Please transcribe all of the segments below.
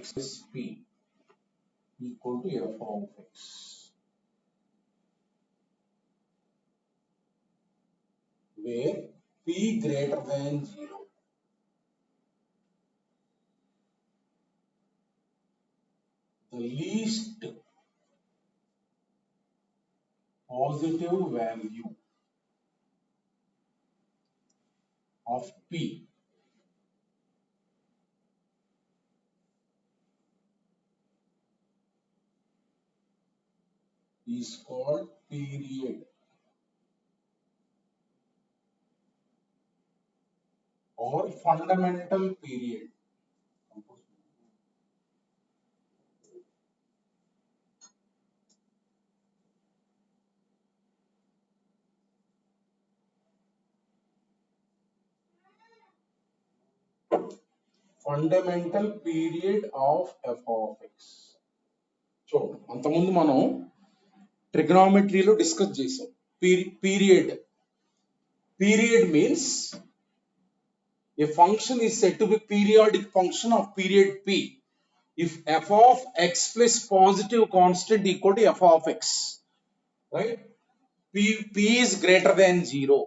x plus p equal to f of x, where p greater than 0. The least positive value of p is called period or fundamental period. Fundamental period of f of x. చూడండి, అంతకుముందు మనం ట్రిగ్నామెట్రీలో discuss చేసాం. Period means a function is said to be periodic function of period p if f of x plus positive constant equal to f of x, right? P is greater than 0.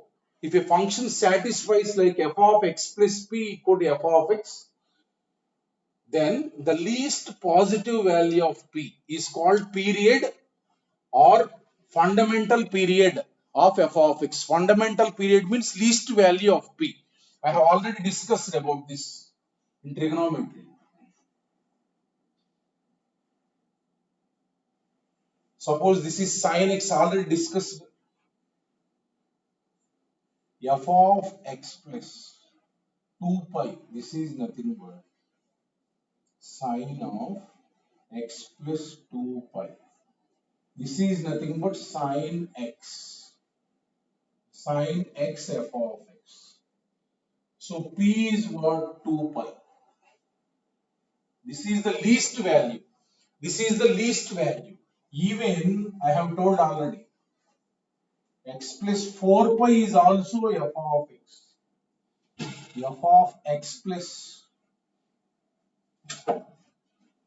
If a function satisfies like f of x plus p equal to f of x, then the least positive value of p is called period or fundamental period of f of x. Fundamental period means least value of p. I have already discussed about this in trigonometry. Suppose this is sin x, already discussed. F of x plus 2 pi, this is nothing but sin of x plus 2 pi. This is nothing but sin x f of x. So p is what? 2 pi. This is the least value. This is the least value. Even I have told already, x plus 4 pi is also f of x. F of x plus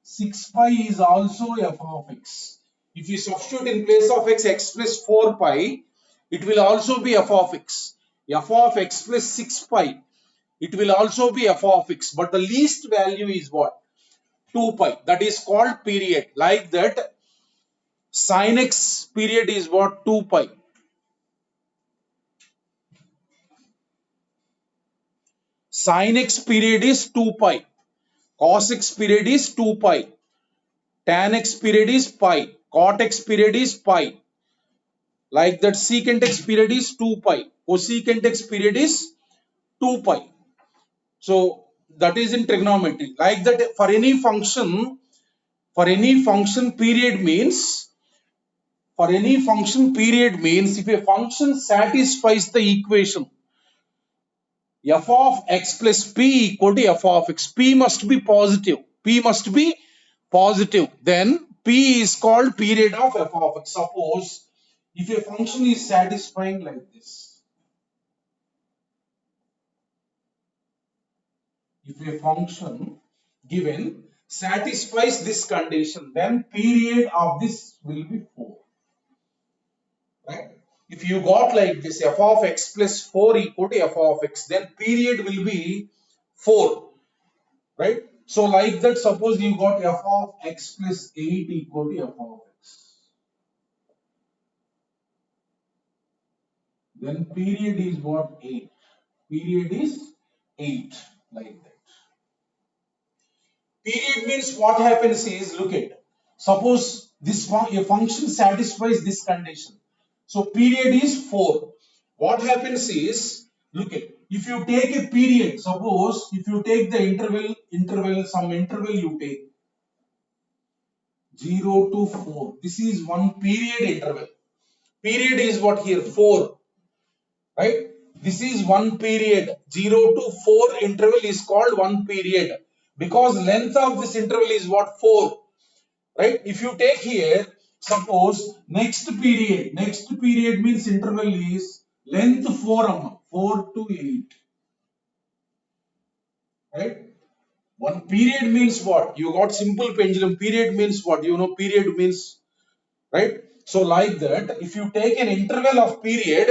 6 pi is also f of x. If you substitute in place of x, x plus 4 pi, it will also be f of x. F of x plus 6 pi, it will also be f of x. But the least value is what? 2 pi. That is called period. Like that, sin x period is what? 2 pi. Sin x period is 2 pi. Cos x period is 2 pi. Tan x period is pi. Cot x period is pi. Like that, secant x period is 2 pi. Cosecant x period is 2 pi. So that is in trigonometry. Like that, for any function period means if a function satisfies the equation f of x plus p equal to f of x, p must be positive. Then p is called period of f of x. Suppose if a function is satisfying like this, if a function given satisfies this condition, then period of this will be 4, right? If you got like this, f of x plus 4 equal to f of x, then period will be 4, right? So like that, suppose you got f of x plus 8 equal to f of x, then period is what? 8. Period is 8, like that. Period means what happens is, look at, suppose this a function satisfies this condition, so period is 4. What happens is, look at, if you take a period, suppose if you take the some interval you take 0 to 4, this is one period interval. Period is what here? 4, right? This is one period. 0 to 4 interval is called one period, because length of this interval is what? 4, right? If you take here, suppose next period means interval is length 4 to 8, right? One period means what? You got simple pendulum. Period means what? You know, period means, right? So like that, if you take an interval of period,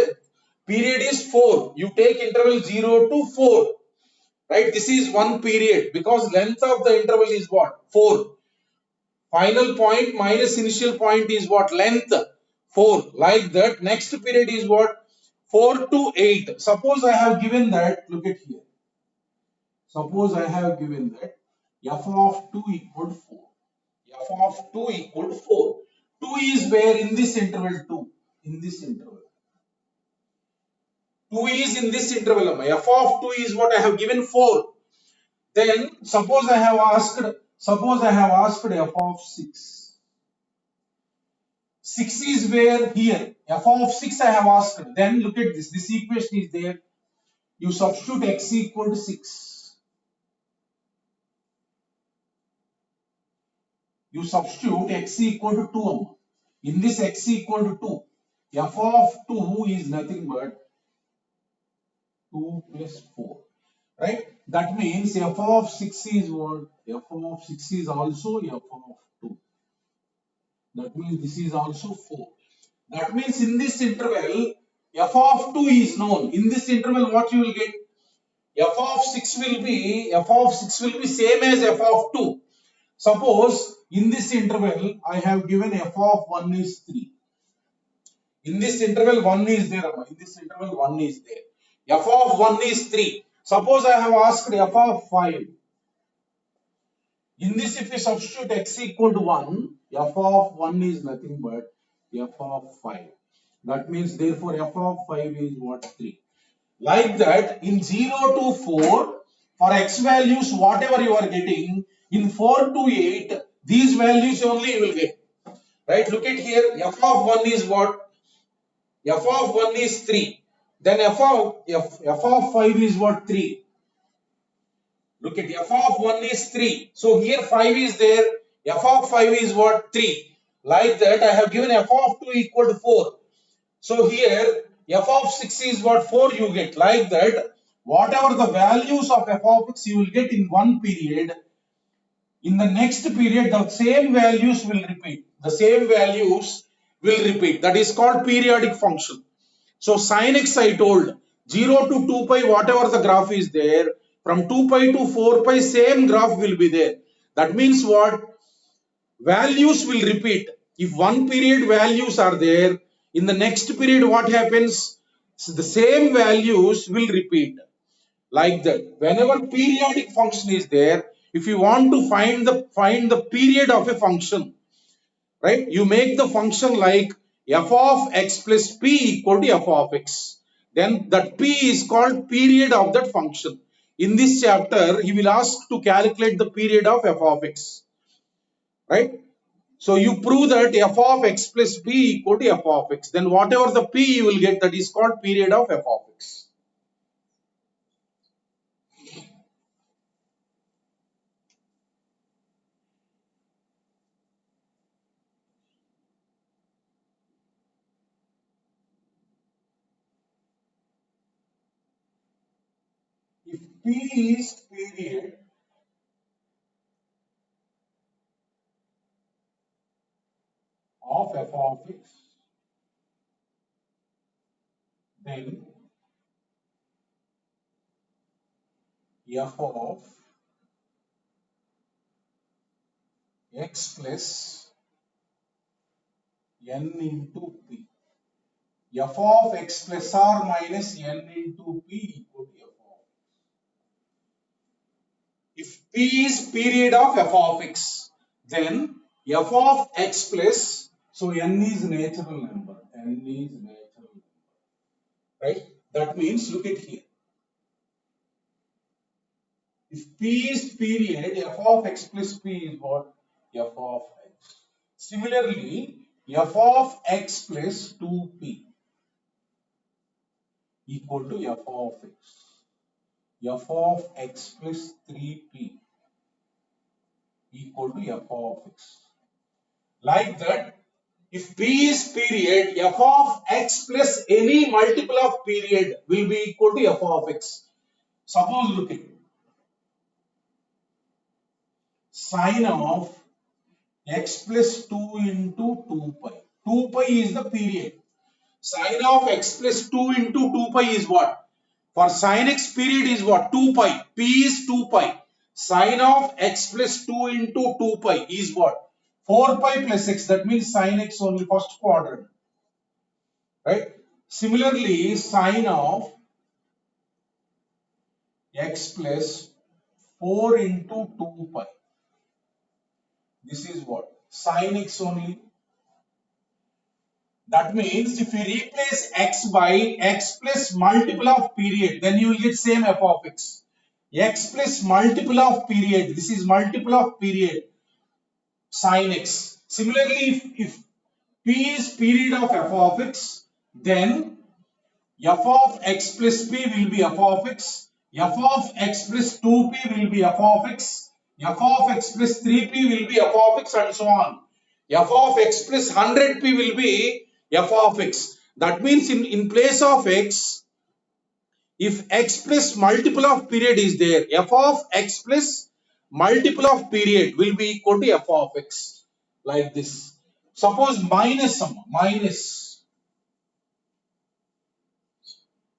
period is 4. You take interval 0 to 4, right? This is one period because length of the interval is what? 4. Final point minus initial point is what? Length 4. Like that, next period is what? 4 to 8. Suppose I have given that, look at here. Suppose I have given that f of 2 equal to 4. F of 2 equal to 4. 2 is where in this interval 2. In this interval. 2 is in this interval. F of 2 is what I have given 4. Then suppose I have asked f of 6. 6 is where here. F of 6 I have asked. Then look at this. This equation is there. You substitute x equal to 6. You substitute x equal to 2. In this x equal to 2. F of 2 is nothing but 2 plus 4. Right? That means f of 6 is what? F of 6 is also f of 2. That means this is also 4. That means in this interval, f of 2 is known. In this interval, what you will get? F of 6 will be same as f of 2. Suppose in this interval, I have given f of 1 is 3. In this interval, 1 is there. In this interval, 1 is there. F of 1 is 3. Suppose I have asked f of 5. In this, if we substitute x equal to 1, f of 1 is nothing but f of 5. That means, therefore, f of 5 is what? 3. Like that, in 0 to 4, for x values, whatever you are getting, in 4 to 8, these values only you will get. Right? Look at here, f of 1 is what? F of 1 is 3. Then f of 5 is what? 3. Look at f of 1 is 3. So here 5 is there. F of 5 is what? 3. Like that, I have given f of 2 equal to 4. So here f of 6 is what? 4 you get. Like that, whatever the values of f of x you will get in one period, in the next period the same values will repeat. The same values will repeat. That is called periodic function. So sin x I told 0 to 2 pi whatever the graph is there, from 2 pi to 4 pi same graph will be there. That means what? Values will repeat. If one period values are there, in the next period what happens? So the same values will repeat. Like that. Whenever periodic function is there, if you want to find the period of a function, right? You make the function like f of x plus p equal to f of x. Then that p is called period of that function. In this chapter, he will ask to calculate the period of f of x. Right? So you prove that f of x plus p equal to f of x. Then whatever the p you will get, that is called period of f of x. If p is period of f of x, then f of x plus n into p. F of x plus r minus n into p equal to f of. If p is period of f of x, then f of x plus, so n is natural number. N is natural number. Right? That means, look at here. If p is period, f of x plus p is what? F of x. Similarly, f of x plus 2p equal to f of x. F of x plus 3p equal to f of x. Like that, if p is period, f of x plus any multiple of period will be equal to f of x. Suppose look at it. sine of x plus 2 into 2 pi. 2 pi is the period. Sine of x plus 2 into 2 pi is what? For sin x period is what? 2 pi. P is 2 pi. Sine of x plus 2 into 2 pi is what? 4 pi plus x. That means sin x only first quadrant. Right? Similarly, sine of x plus 4 into 2 pi. This is what? Sin x only. That means if you replace x by x plus multiple of period, then you will get same f of x. X plus multiple of period. This is multiple of period. Sin x. Similarly, if p is period of f of x, then f of x plus p will be f of x. F of x plus 2p will be f of x. F of x plus 3p will be f of x and so on. F of x plus 100p will be f of x. That means in place of x, if x plus multiple of period is there, f of x plus multiple of period will be equal to f of x. Like this. Suppose minus.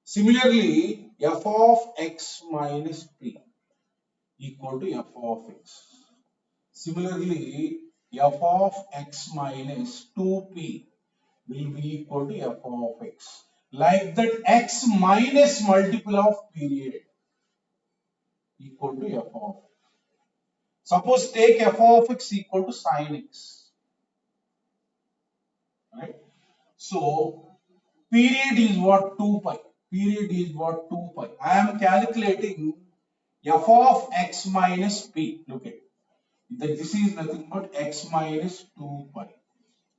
Similarly, f of x minus p equal to f of x. Similarly, f of x minus 2p will be equal to f of x. Like that, x minus multiple of period equal to f of x. Suppose take f of x equal to sin x. Right? So, period is what? 2 pi. Period is what? 2 pi. I am calculating f of x minus p. Look at that. This is nothing but x minus 2 pi.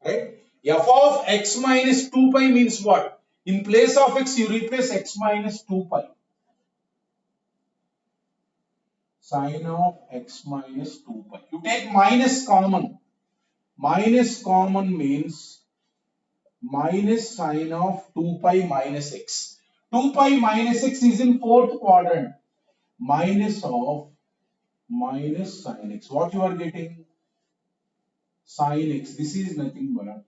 Right? F of x minus 2 pi means what? In place of x, you replace x minus 2 pi. Sine of x minus 2 pi. You take minus common. Minus common means minus sine of 2 pi minus x. 2 pi minus x is in fourth quadrant. Minus of minus sine x. What you are getting? Sine x. This is nothing but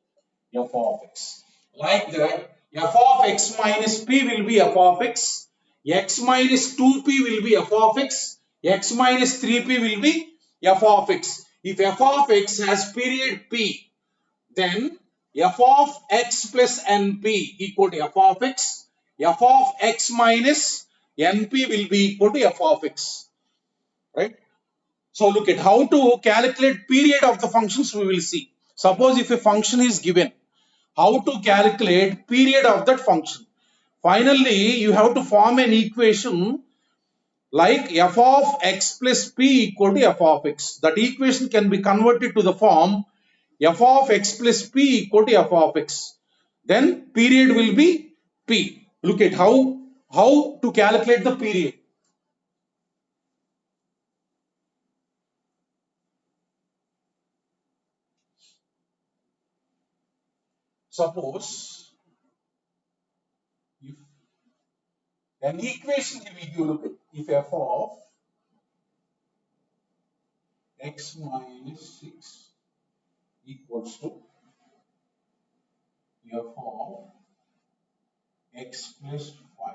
f of x. Like that, f of x minus p will be f of x. X minus 2p will be f of x. X minus 3p will be f of x. If f of x has period p, then f of x plus np equal to f of x. F of x minus np will be equal to f of x. Right? So look at how to calculate period of the functions we will see. Suppose if a function is given, how to calculate period of that function. Finally, you have to form an equation like f of x plus p equal to f of x. That equation can be converted to the form f of x plus p equal to f of x. Then period will be p. Look at how to calculate the period. Suppose if an equation will give you, look at, if f of x minus 6 equals to f of x plus 5.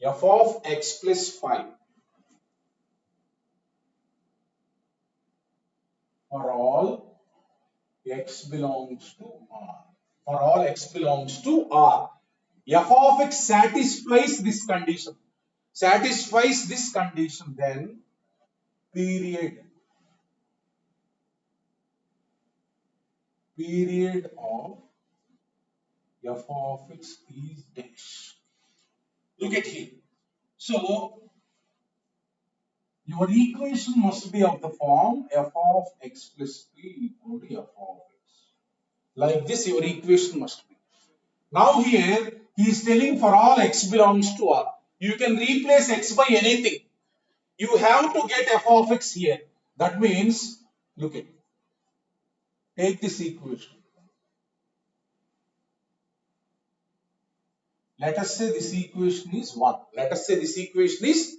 F of x plus 5 for all x belongs to R. For all x belongs to R. F of x satisfies this condition. Satisfies this condition, then period of f of x is dash. Look at here. So your equation must be of the form f of x plus p equal to f of x. Like this, your equation must be. Now here, he is telling for all x belongs to R. You can replace x by anything. You have to get f of x here. That means, look at, take this equation. Let us say this equation is 1. Let us say this equation is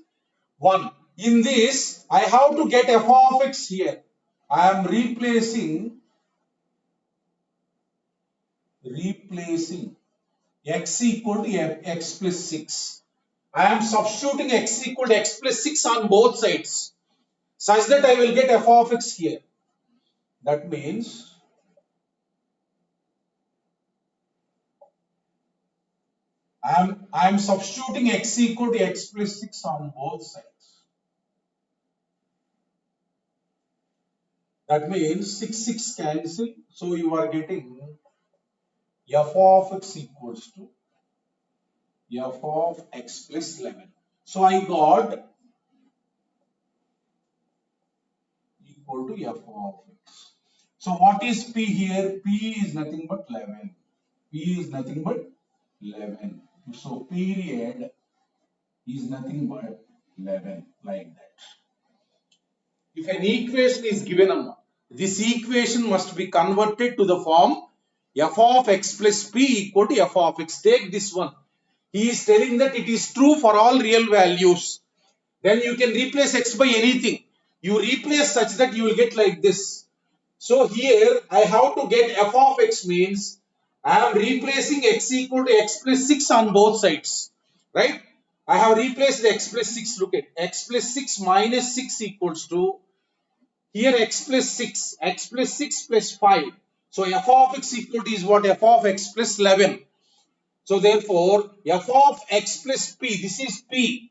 1. In this, I have to get f of x here. I am replacing x equal to x plus 6. I am substituting x equal to x plus 6 on both sides such that I will get f of x here. That means I am substituting x equal to x plus 6 on both sides. That means 6 cancel. So you are getting f of x equals to f of x plus 11. So I got equal to f of x. So what is p here? P is nothing but 11. P is nothing but 11. So period is nothing but 11, like that. If an equation is given, this equation must be converted to the form f of x plus p equal to f of x. Take this one. He is telling that it is true for all real values. Then you can replace x by anything. You replace such that you will get like this. So here I have to get f of x means I am replacing x equal to x plus 6 on both sides. Right? I have replaced x plus 6. Look at x plus 6 minus 6 equals to here x plus 6. X plus 6 plus 5. So f of x equal to is what? F of x plus 11. So therefore f of x plus p. This is p.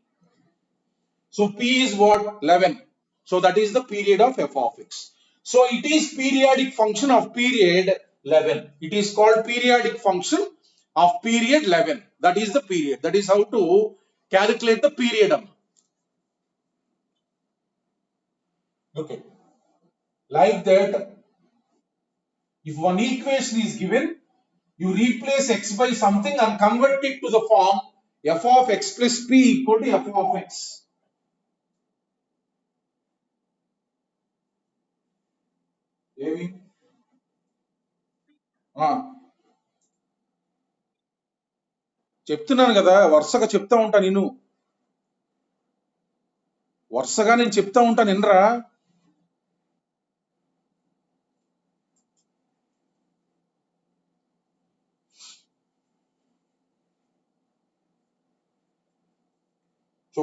So P is what? 11. So that is the period of f of x. So it is periodic function of period 11. It is called periodic function of period 11. That is the period. That is how to calculate the period. Okay. Like that, if one equation is given, you replace x by something and convert it to the form f of x plus p equal to f of x. చెప్తున్నాను కదా వరుసగా చెప్తా ఉంటా నేను వరుసగా నేను చెప్తా ఉంటాను వినరా సో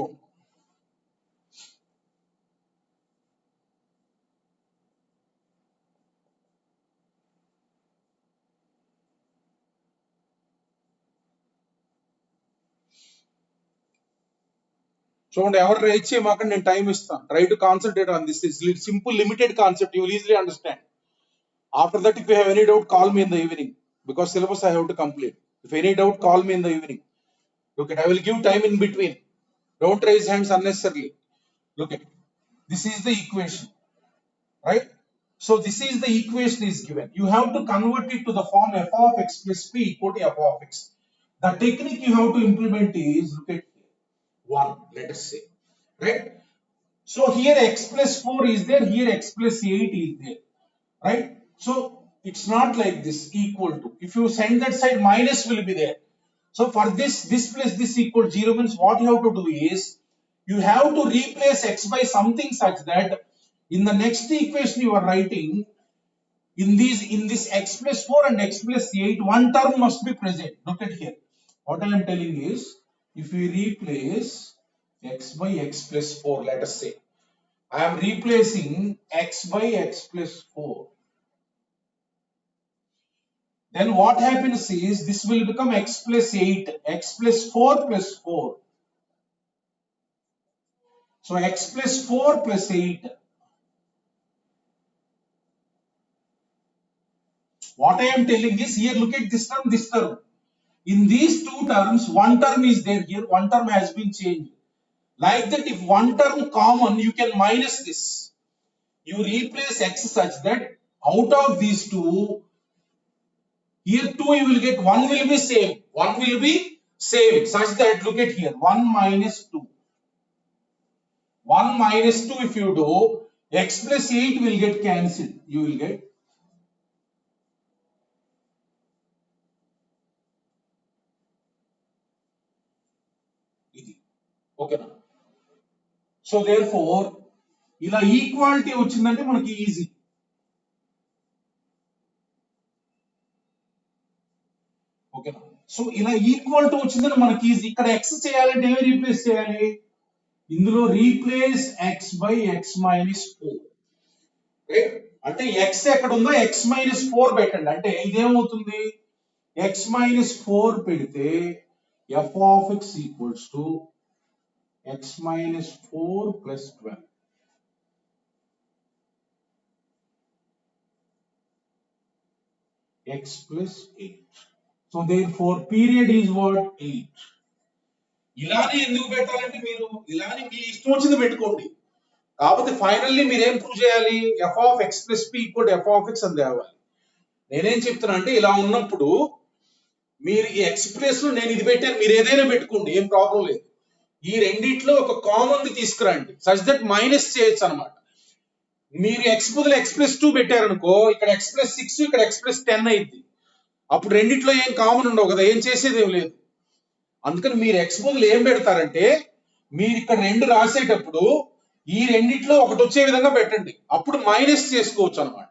చూడండి ఎవరు రైట్ చేయమాకండి నేను టైం ఇస్తాను try to concentrate on this is simple limited concept you will easily understand after that if you have any doubt call me in the evening because syllabus I have to complete if any doubt call me in the evening look at I will give time in between don't raise hands unnecessarily look at this is the equation right so this is the equation is given you have to convert it to the form f of x plus p equal to f of x the technique you have to implement is look at 1 let us say right so here x plus 4 is there here x plus 8 is there right so it's not like this equal to if you send that side minus will be there so for this plus this equal 0 means what you have to do is you have to replace x by something such that in the next equation you are writing in this x plus 4 and x plus 8 one term must be present look at here what I am telling is if we replace x by x plus 4 let us say I am replacing x by x plus 4 then what happens is this will become x plus 8 x plus 4 plus 4 so x plus 4 plus 8 what I am telling is here look at this term in these two terms one term is there here one term has been changed like that if one term common you can minus this you replace x such that out of these two here 2 you will get 1 will be same 1 will be same such that look at here 1 minus 2 1 minus 2 if you do x plus 8 will get cancelled you will get okay so therefore ఇలా equality వచ్చిందంటే మనకి easy ఓకేనా. So ఇలా equal to వచ్చిందని మనకి easy. ఇక్కడ X చేయాలంటే ఏమి రీప్లేస్ చేయాలి, ఇందులో replace X by X minus 4. అంటే ఎక్స్ ఎక్కడ ఉందో ఎక్స్ మైనస్ 4 పెట్టండి. అంటే ఇదేమవుతుంది, ఎక్స్ మైనస్ 4 పెడితే F of X equals to X minus 4 plus 12. x plus 8. So therefore period is what, 8. ఇలానే ఎందుకు పెట్టాలంటే మీరు ఇలానే మీ ఇష్టం వచ్చింది పెట్టుకోండి. కాకపోతే ఫైనల్లీ మీరు ఏం ప్రూవ్ చేయాలి, F of x plus p equal F of X అని తేవాలి. నేనేం చెప్తున్నా అంటే ఇలా ఉన్నప్పుడు మీరు ఈ ఎక్స్ ప్లస్ లో నేను ఇది పెట్టాను, మీరు ఏదైనా పెట్టుకోండి, ఏం ప్రాబ్లం లేదు. ఈ రెండిట్లో ఒక కామన్ ది తీసుకురండి సచ్ దట్ మైనస్ చేయొచ్చు అనమాట. మీరు ఎక్స్ బదులు ఎక్స్ ప్లస్ 2 పెట్టారనుకో, ఇక్కడ ఎక్స్ ప్లస్ 6 ఇక్కడ ఎక్స్ ప్లస్ 10 అయింది. అప్పుడు రెండిట్లో ఏం కామన్ ఉండవు కదా, ఏం చేసేది ఏం లేదు. అందుకని మీరు ఎక్స్ బదులు ఏం పెడతారంటే, మీరు ఇక్కడ 2 రాసేటప్పుడు ఈ రెండిట్లో ఒకటి వచ్చే విధంగా పెట్టండి, అప్పుడు మైనస్ చేసుకోవచ్చు అనమాట.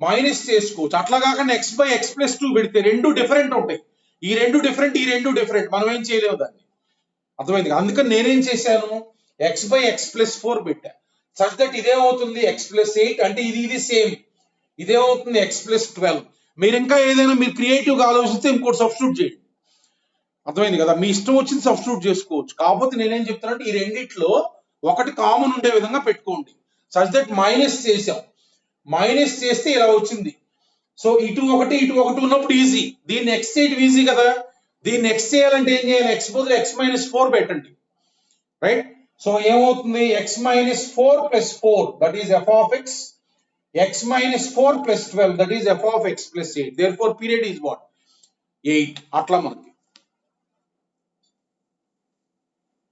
మైనస్ చేసుకోవచ్చు. అట్లా కాకుండా ఎక్స్ బై ఎక్స్ ప్లస్ 2 పెడితే రెండు డిఫరెంట్ ఉంటాయి. ఈ రెండు డిఫరెంట్, ఈ రెండు డిఫరెంట్, మనం ఏం చేయలేము దాన్ని. అర్థమైంది. అందుకని నేనేం చేశాను, ఎక్స్ బై ఎక్స్ ప్లస్ 4 పెట్టా సచ్ దట్ ఇదేమవుతుంది ఎక్స్ ప్లస్ 8. అంటే ఇది సేమ్, ఇదేమవుతుంది ఎక్స్ ప్లస్ 12. మీరు ఇంకా ఏదైనా మీరు క్రియేటివ్ గా ఆలోచిస్తే ఇంకోటి సబ్స్టిట్యూట్ చేయండి. అర్థమైంది కదా, మీ ఇష్టం వచ్చింది సబ్స్టిట్యూట్ చేసుకోవచ్చు. కాకపోతే నేనేం చెప్తానంటే ఈ రెండిట్లో ఒకటి కామన్ ఉండే విధంగా పెట్టుకోండి సచ్ దట్ మైనస్ చేసాం, మైనస్ చేస్తే ఇలా వచ్చింది. సో ఇటు ఒకటి ఇటు ఒకటి ఉన్నప్పుడు ఈజీ, దీన్ని ఎక్స్ చేయడం ఈజీ కదా. దీన్ని ఎక్స్ చేయాలంటే ఏం చేయాలి, ఎక్స్ బదులు ఎక్స్ మైనస్ 4 పెట్టండి, రైట్. సో ఏమవుతుంది, X minus 4 plus 4 that is f of X, x minus 4 plus 12 that is f of x plus 8. Therefore period is what, 8. అట్లా మనకి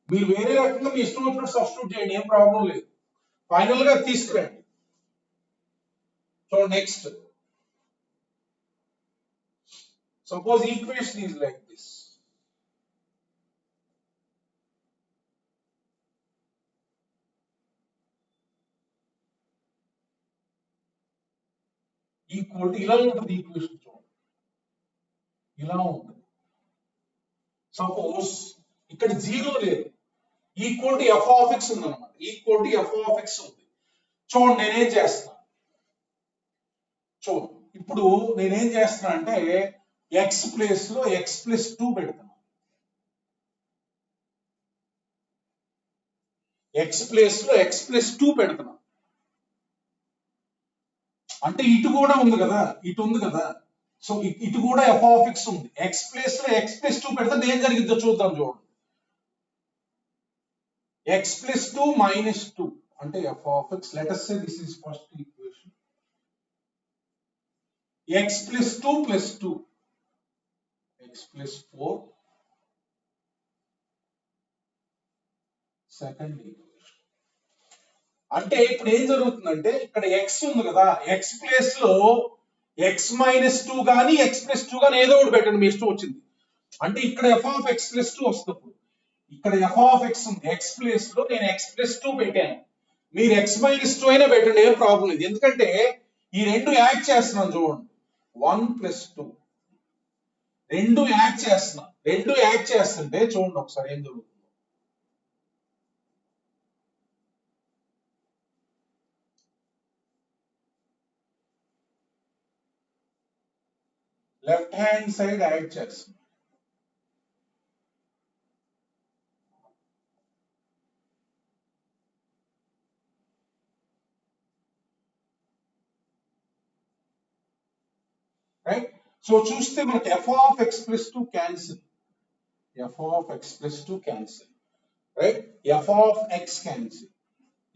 మీరు వేరే రకంగా మీ ఇష్టం వచ్చినట్టు సబ్స్టిట్యూట్ చేయండి, ఏం ప్రాబ్లం లేదు. ఫైనల్ గా తీసుకురండి. So next, suppose equation is like this. Equal to ఇలా ఉంటుంది ఈక్వేషన్, చూడండి ఇలా ఉంటుంది. సపోజ్ ఇక్కడ 0 లేదు, equal to f of X ఉంది అనమాట, equal to f of X ఉంది. చూడండి నేనేం చేస్తున్నా, చూడండి ఇప్పుడు నేనేం చేస్తున్నా అంటే ఎక్స్ ప్లేస్ లో ఎక్స్ ప్లస్ 2 పెడతాను, ఎక్స్ ప్లేస్ లో ఎక్స్ ప్లస్ 2 పెడతాను. అంటే ఇటు కూడా ఉంది కదా, ఇటు ఉంది కదా, సో ఇటు కూడా ఎఫ్ ఆఫ్ ఎక్స్ ఉంది. ఎక్స్ ప్లేస్ లో ఎక్స్ ప్లస్ 2 పెడితే ఏం జరిగిద్దో చూద్దాం. చూడండి ఎక్స్ ప్లస్ 2 మైనస్ 2 అంటే f of X, let us say this is first equation, X plus 2 plus 2 X plus 4 second equation. అంటే ఇప్పుడు ఏం జరుగుతుందంటే ఇక్కడ ఎక్స్ ఉంది కదా, ఎక్స్ ప్లేస్ లో ఎక్స్ మైనస్ 2 కానీ ఎక్స్ ప్లస్ 2 కానీ ఏదో ఒకటి పెట్టండి, మీ ఇష్టం వచ్చింది. అంటే ఇక్కడ ఎఫ్ ఆఫ్ ఎక్స్ ప్లస్ 2 వస్తుంది. ఇక్కడ ఎఫ్ ఆఫ్ ఎక్స్ ఉంది, ఎక్స్ ప్లేస్ లో నేను ఎక్స్ ప్లస్ 2 పెట్టాను, మీరు ఎక్స్ మైనస్ 2 అయినా పెట్టండి, ఏం ప్రాబ్లం లేదు. ఎందుకంటే ఈ రెండు యాడ్ చేస్తున్నాను, చూడండి 1 ప్లస్ 2 రెండు యాడ్ చేస్తున్నా, రెండు యాడ్ చేస్తుంటే చూడండి ఒకసారి ఏం జరుగుతుంది. లెఫ్ట్ హ్యాండ్ సైడ్ యాడ్ చేస్తున్నా, రైట్. సో చూస్తే మనకి f of x plus 2 cancel, f of x plus 2 cancel, right. F of x cancel,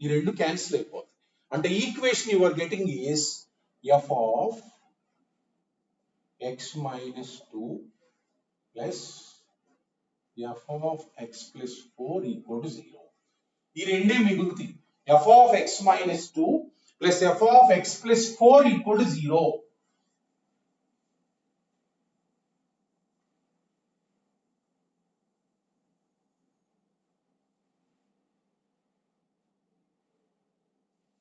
ఈ రెండు క్యాన్సిల్ అయిపోతాయి. అంటే equation you are getting is f of x minus 2 plus f of x plus 4 equal to 0. ఈ రెండే మిగులుతాయి, f of x minus 2 plus f of x plus 4 equal to 0.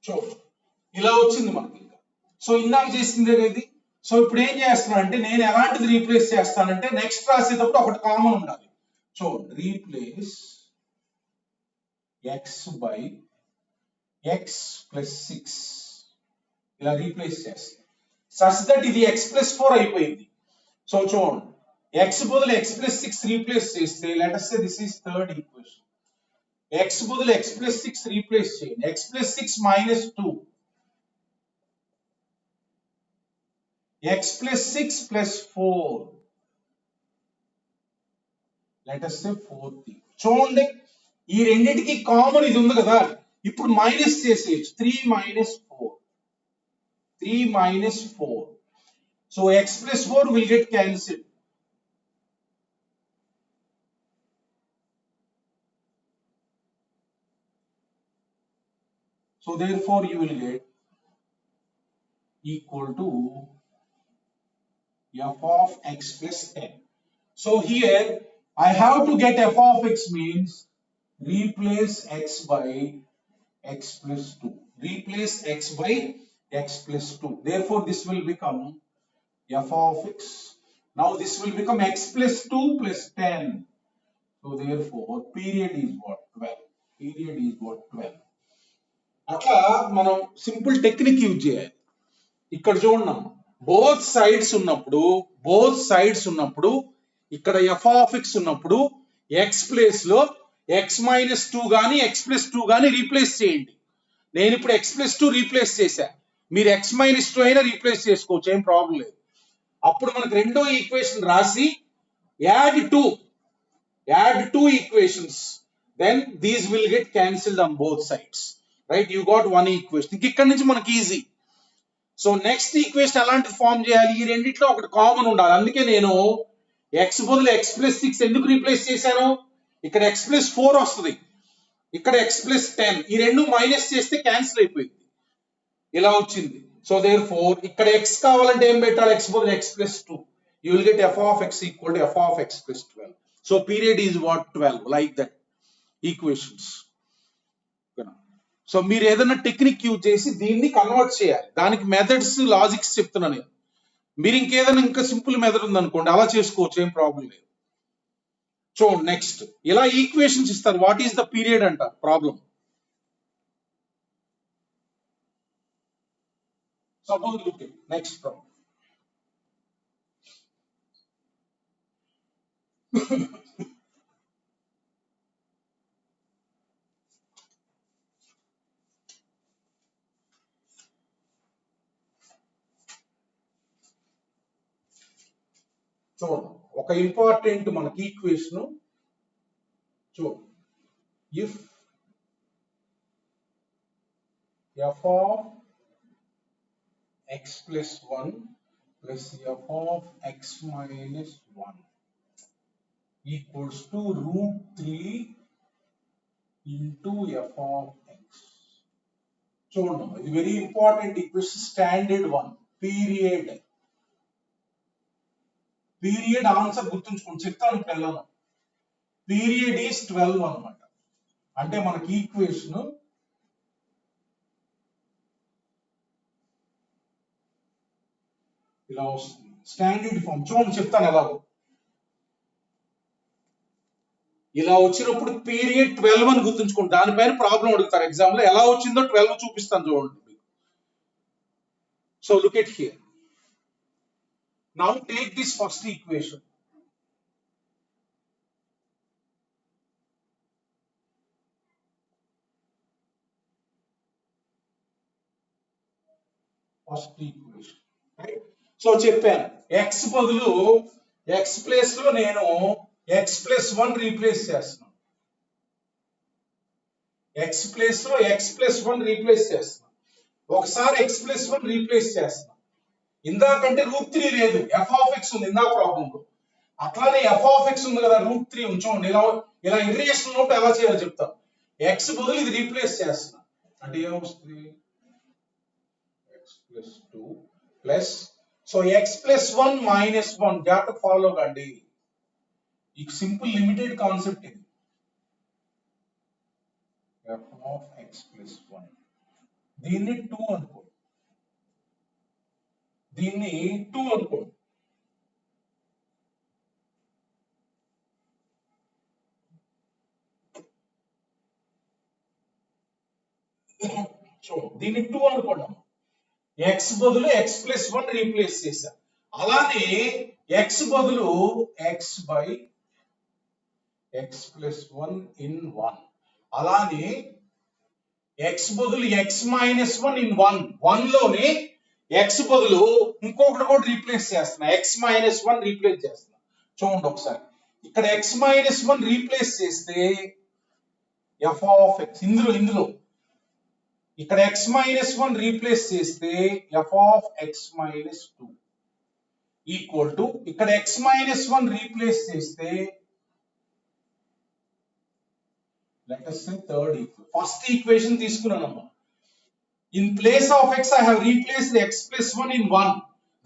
చూడు ఇలా వచ్చింది మనకి. సో ఇందాక చేసింది ఏది, సో ఇప్పుడు ఏం చేస్తున్నా అంటే నేను ఎలాంటిది రీప్లేస్ చేస్తానంటే నెక్స్ట్ రాసేటప్పుడు ఒకటి కామన్ ఉండాలి. చూడండి, replace X by X plus 6 ఇలా రీప్లేస్ చేస్తాను సచ్ దట్ ఇది ఎక్స్ ప్లస్ 4 అయిపోయింది. సో చూడండి, ఎక్స్ బదులు ఎక్స్ ప్లస్ 6 రీప్లేస్ చేస్తే let us say this is third equation. X బదులు ఎక్స్ ప్లస్ 6 రీప్లేస్ చేయండి. X plus 6 minus 2 x plus 6 plus 4 let us say 4 చూడండి, ఈ రెండింటికి కామన్ ఇది ఉంది కదా, ఇప్పుడు మైనస్ చేసేయచ్చు. 3 minus 4 3 minus 4 so x plus 4 will get cancelled. So therefore you will get equal to f of x plus 10. So here I have to get f of x means replace x by x plus 2. Replace x by x plus 2. Therefore this will become f of x. Now this will become x plus 2 plus 10. So therefore period is what? 12. Period is what? 12. అట్లా మనం simple technique use చేయాలి. ఇక్కడ చూడండి, both sides ఉన్నప్పుడు ఇక్కడ F of X ఉన్నప్పుడు X place లో X minus 2 గానీ ఎక్స్ ప్లస్ 2 గానీ రీప్లేస్ చేయండి. నేను ఇప్పుడు ఎక్స్ ప్లస్ 2 రీప్లేస్ చేశా, మీరు ఎక్స్ మైనస్ 2 అయినా రీప్లేస్ చేసుకోవచ్చు, ఏం ప్రాబ్లం లేదు. అప్పుడు మనకు రెండో ఈక్వేషన్ రాసి add two equations, then these will get cancelled on both sides, right? You got one equation. ఇక్కడ నుంచి మనకి ఈజీ. సో నెక్స్ట్ ఈక్వేషన్ ఎలాంటి ఫామ్ చేయాలి? ఈ రెండిట్లో ఒకటి కామన్ ఉండాలి. అందుకే నేను ఎక్స్ బదులు ఎక్స్ ప్లస్ 6 ఎందుకు రీప్లేస్ చేశాను? ఇక్కడ ఎక్స్ ప్లస్ 4 వస్తుంది, ఇక్కడ ఎక్స్ ప్లస్ 10, ఈ రెండు మైనస్ చేస్తే క్యాన్సిల్ అయిపోయింది, ఇలా వచ్చింది. సో దేర్ ఫోర్ ఇక్కడ ఎక్స్ కావాలంటే ఏం పెట్టాలి? ఎక్స్ బదులు X plus 2. You will get F of x equal to f of x plus 12. So period is what? 12. Like that equations. So మీరు ఏదైనా టెక్నిక్ యూజ్ చేసి దీన్ని కన్వర్ట్ చేయాలి. దానికి మెథడ్స్, లాజిక్స్ చెప్తున్నాను నేను. మీరు ఇంకేదైనా ఇంకా సింపుల్ మెథడ్ ఉందనుకోండి, అలా చేసుకోవచ్చు, ఏం ప్రాబ్లం లేదు. చూడండి, నెక్స్ట్ ఇలా ఈక్వేషన్స్ ఇస్తారు. వాట్ ఈస్ ద పీరియడ్ అంటారు problem. Suppose look at next problem. చూడండి, ఒక ఇంపార్టెంట్ మనకి ఈక్వేషన్. చూడండి, if F of x plus 1 plus f of x minus 1 equals to root 3 into f of x. చూడండి, ఇది very important equation, standard one. Period answer గుర్తుంచుకోండి, చెప్తాను ఇప్పుడు వెళ్ళాను. పీరియడ్ ఈస్ 12 అన్నమాట. అంటే మనకి ఈక్వేషన్ ఇలా వస్తుంది, స్టాండర్డ్ ఫామ్. చూడండి, చెప్తాను ఎలాగో. ఇలా వచ్చినప్పుడు పీరియడ్ 12 అని గుర్తుంచుకోండి. దానిపైన ప్రాబ్లం అడుగుతారు ఎగ్జామ్ లో, ఎలా వచ్చిందో 12 చూపిస్తాను చూడండి. So look at here. Now take this first equation. First equation, right? So చెప్పాను, ఎక్స్ బదులు ఎక్స్ ప్లేస్ లో నేను ఎక్స్ ప్లస్ 1 రీప్లేస్ చేస్తున్నాను. ఎక్స్ ప్లేస్ లో ఎక్స్ ప్లస్ 1 రీప్లేస్ చేస్తున్నాను. ఒకసారి ఎక్స్ ప్లస్ 1 రీప్లేస్ చేస్తున్నాను. ఇందాకంటే రూట్ 3 లేదు, ఎఫ్ ఆఫ్ ఎక్స్ ఉంది ఇందాక ప్రాబ్లం లో. అట్లానే ఎఫ్ ఆఫ్ ఎక్స్ ఉంది కదా, రూట్ 3 ఉంచండి. ఇలా ఇర్రేషనల్ నోట్ ఎలా చేయాలో చెప్తాను. ఎక్స్ బదులు ఇది రీప్లేస్ చేస్తున్నాను అంటే ఏమొస్తుంది? X plus 2 plus, so X plus 1 minus 1. జాగ్రత్త ఫాలో కండి, ఈ సింపుల్ లిమిటెడ్ కాన్సెప్ట్ ఇది. ఎఫ్ ఆఫ్ ఎక్స్ ప్లస్ 1, దీన్ని 2 అనుకో. దీన్ని 2 అనుకోండి. సో దీన్ని 2 అనుకోండి. x బదులు x ప్లస్ 1 రీప్లేస్ చేశా. అలానే x బదులు x by x plus 1 in 1. అలానే x బదులు x మైనస్ 1 ఇన్ 1. 1 లోనే x బదులు ఇంకొకటి కూడా రీప్లేస్ చేస్తున్నా. x మైనస్ 1 రీప్లేస్ చేస్తున్నా. చూడండి ఒకసారి. ఇక్కడ x మైనస్ 1 రీప్లేస్ చేస్తే f ఆఫ్ x ఇందులో ఇక్కడ x మైనస్ 1 రీప్లేస్ చేస్తే f of x minus 2 equal to ఇక్కడ x మైనస్ 1 రీప్లేస్ చేస్తే let us say third equation. First equation తీసుకున్నానమ్మా. In place of x I have replaced x plus 1 in 1.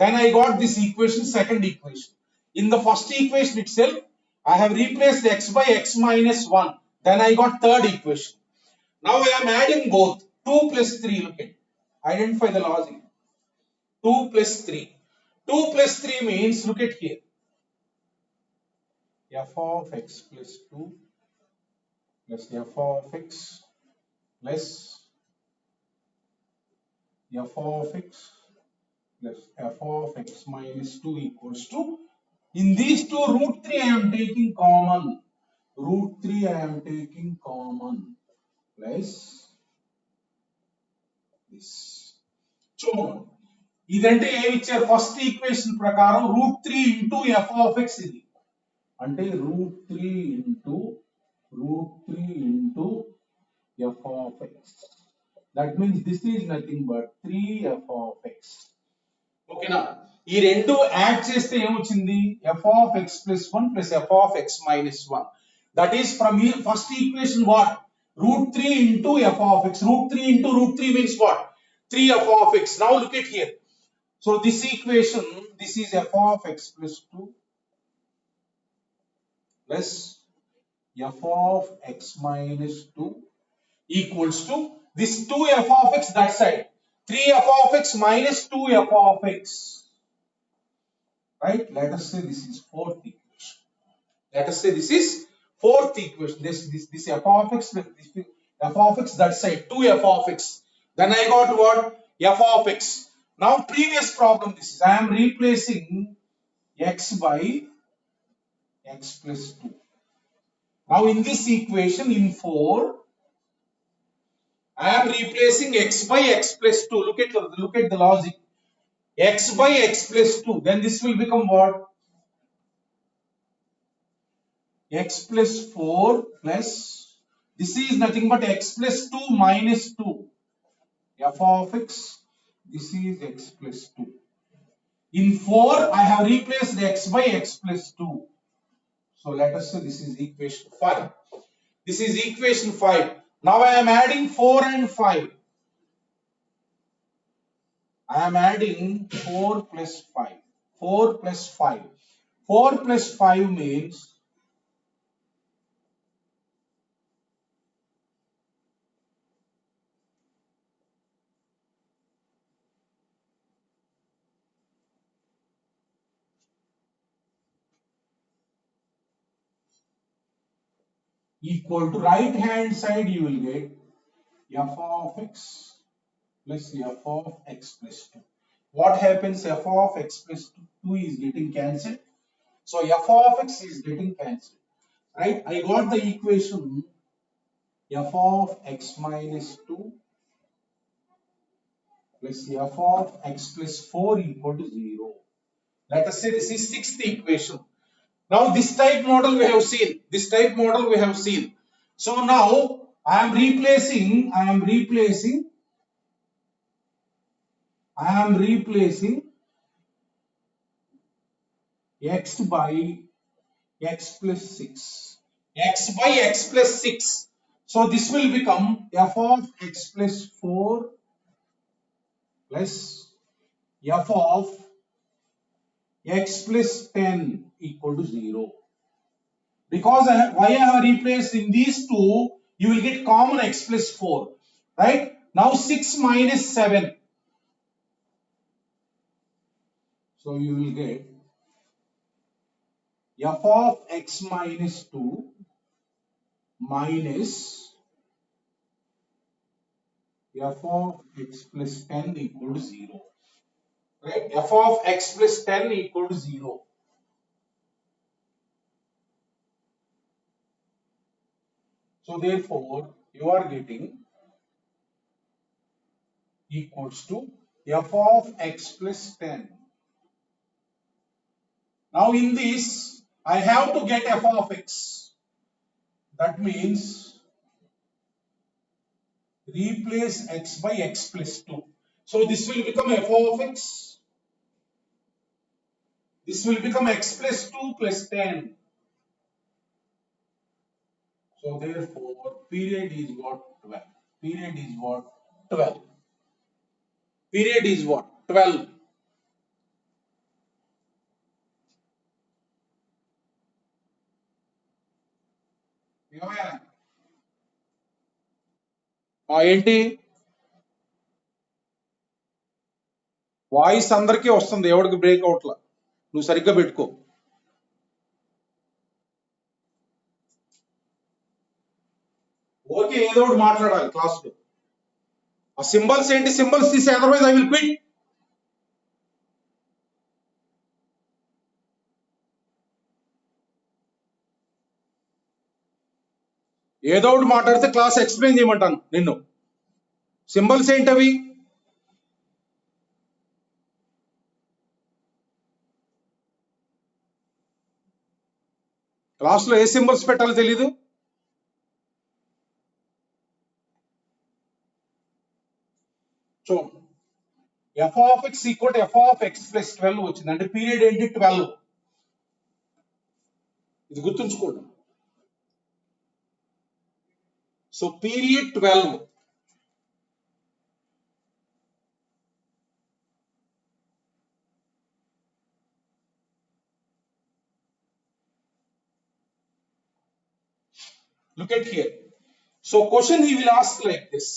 Then I got this equation, second equation. In the first equation itself I have replaced x by x minus 1. Then I got third equation. Now I am adding both. 2 plus 3, look at. Identify the logic. 2 plus 3. 2 plus 3 means, look at here. f of x plus 2 plus f of x plus f of x plus f of x minus 2 equals to, in these two, root 3 I am taking common. Root 3 I am taking common plus this. So, ఇదంటే ఏమి ఇచ్చారు? First equation ప్రకారం root 3 into f of x ఇది. అంటే root 3 into f of x. That means this is nothing but 3f of x. ఓకేనా? ఈ రెండు add చేస్తే ఏమొచ్చింది? F of x plus 1 plus f of x minus 1. That is from first equation what? Root 3 into f of x. Root 3 into root 3 means what? 3f of x. Now look at here. So this equation, this is f of x plus 2 plus f of x minus 2 equals to this 2f of x that side. 3f of x minus 2f of x. Right? Let us say this is fourth equation. Let us say this is fourth equation. This f of x, this f of x that side. 2f of x. Then I got what? F of x. Now previous problem this is. I am replacing x by x plus 2. Now in this equation in 4, I am replacing x by x plus 2. Look at the logic. X by x plus 2. Then this will become what? X plus 4 plus, this is nothing but x plus 2 minus 2. F of x, this is x plus 2. In 4, I have replaced x by x plus 2. So let us say this is equation 5. This is equation 5. Now I am adding 4 and 5. I am adding 4 plus 5. 4 plus 5. 4 plus 5 means equal to right hand side you will get f of x plus f of x plus 2. What happens? F of x plus 2 is getting cancelled. So f of x is getting cancelled. Right? I got the equation f of x minus 2 plus f of x plus 4 equal to 0. Let us say this is sixth equation. Now this type model we have seen. So now I am replacing x by x plus 6. X by x plus 6. So this will become f of x plus 4 plus f of x plus 10 equal to 0. Because why I have replaced in these two, you will get common x plus 4. Right? Now 6 minus 7. So you will get f of x minus 2 minus f of x plus 10 equal to 0. Right? F of x plus 10 equal to 0. So therefore, you are getting equals to f of x plus 10. Now in this, I have to get f of x. That means replace x by x plus 2. So this will become f of x. This will become x plus 2 plus 10. So therefore, period is what? 12. Period is what? 12. Period is what? 12. ఏమయ్యా? ఏంటి voice అందరికీ వస్తుంది, ఎవరికి break అవుట్లా. నువ్వు సరిగ్గా పెట్టుకో. Okay, ఏదో ఒకటి మాట్లాడాలి క్లాస్లో. ఆ సింబల్స్ ఏంటి? సింబల్స్ తీసి, అదర్వైజ్ ఐ విల్ క్విట్. ఏదో ఒకటి మాట్లాడితే క్లాస్ ఎక్స్ప్లెయిన్ చేయమంటాను నిన్ను. సింబల్స్ ఏంటవి? క్లాస్ లో ఏ సింబల్స్ పెట్టాలో తెలీదు. చూడండి, F of x equal F of x plus 12 వచ్చింది. అంటే పీరియడ్ ఏంటి? 12. ఇది గుర్తుంచుకోండి. So period 12. Look at here. So question he will ask like this.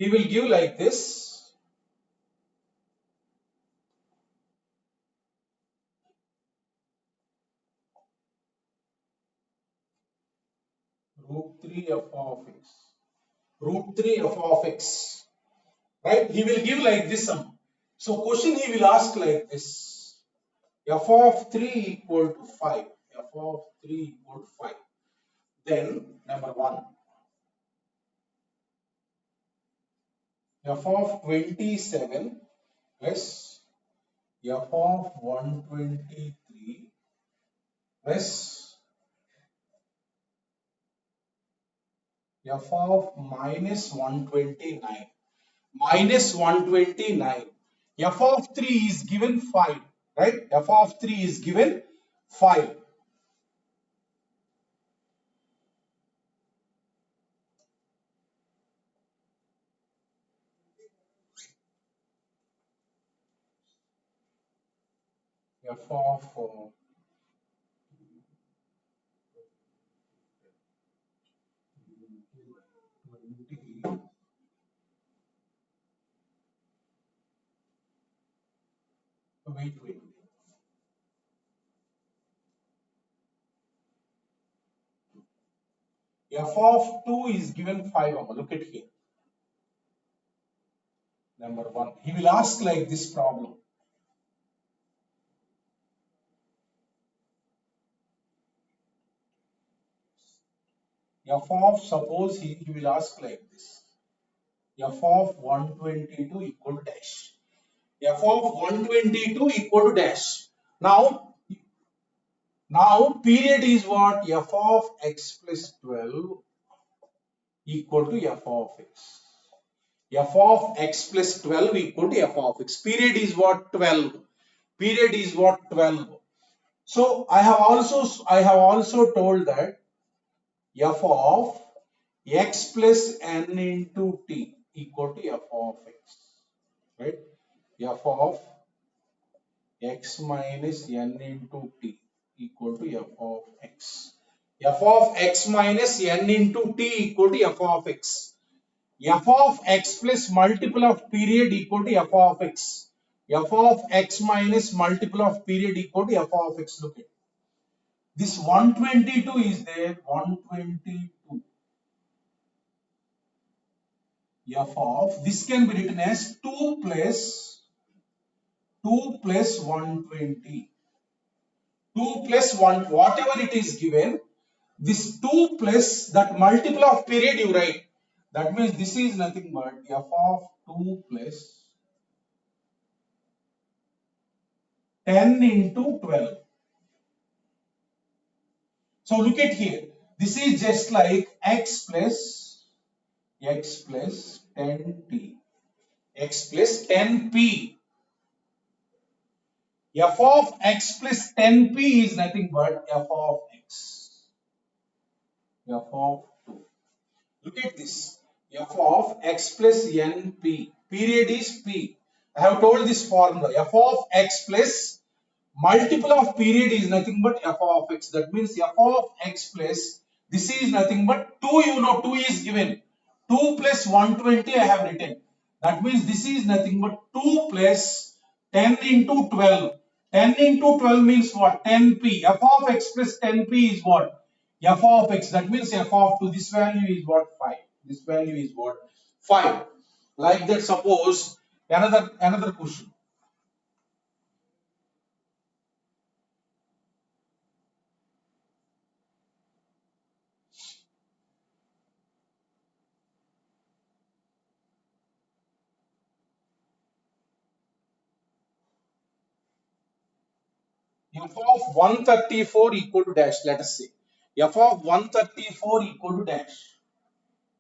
He will give like this. Root 3 f of x. Root 3 f of x. Right? He will give like this sum. So question he will ask like this. F of 3 equal to 5. F of 3 equal to 5. Then number 1. F of 27 plus f of 123 plus f of minus 129. Minus 129. F of 3 is given 5. Right? F of 3 is given 5. F of wait. F of 2 is given 5. Look at here. Number 1. He will ask like this problem. F of, suppose he will ask like this. F of 122 equal to dash. F of 122 equal to dash. Now period is what? F of x plus 12 equal to f of x. F of x plus 12 equal to f of x. Period is what? 12. Period is what? 12. So I have also told that f of x plus n into t equal to f of x. Right? F of x minus n into t equal to f of x. F of x minus n into t equal to f of x. F of x plus multiple of period equal to f of x. f of x minus multiple of period equal to f of x. Look at this 122 is there, 122. F of this can be written as 2 plus 120. 2 plus 1, whatever it is given, this 2 plus that multiple of period you write. That means this is nothing but f of 2 plus 10 into 12. So look at here. This is just like x plus 10t. X plus 10p. F of x plus 10p is nothing but f of x. F of 2. Look at this. F of x plus np. Period is p. I have told this formula. F of x plus multiple of period is nothing but f of x. That means f of x plus this is nothing but 2. You know 2 is given. 2 plus 120 I have written. That means this is nothing but 2 plus 10 into 12. 10 into 12 means what? 10p. F of x plus 10p is what? F of x. That means f of 2. This value is what? 5. This value is what? 5. Like that, suppose another question. F of 134 equal to dash, let us say. F of 134 equal to dash.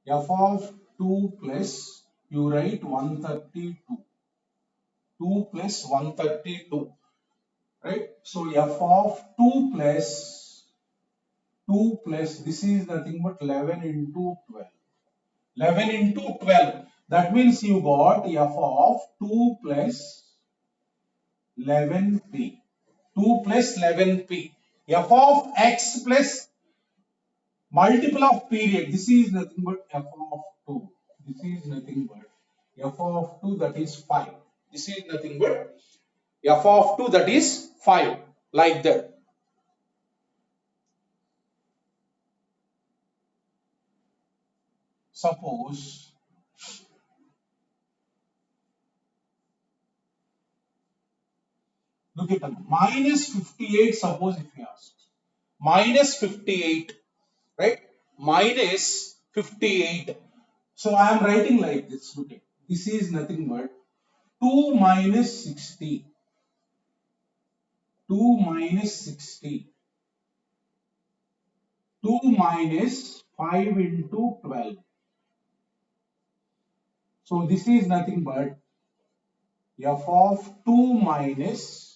F of 2 plus, you write 132. 2 plus 132. Right? So f of 2 plus, this is nothing but 11 into 12. 11 into 12. That means you got f of 2 plus 11p. 2 plus 11p. F of x plus multiple of period. This is nothing but f of 2. This is nothing but f of 2, that is 5. This is nothing but f of 2, that is 5. Like that. Suppose look at them. Minus 58, suppose if you ask. Minus 58, right? Minus 58. So I am writing like this. Look at this is nothing but 2 minus 60. 2 minus 60. 2 minus 5 into 12. So this is nothing but f of 2 minus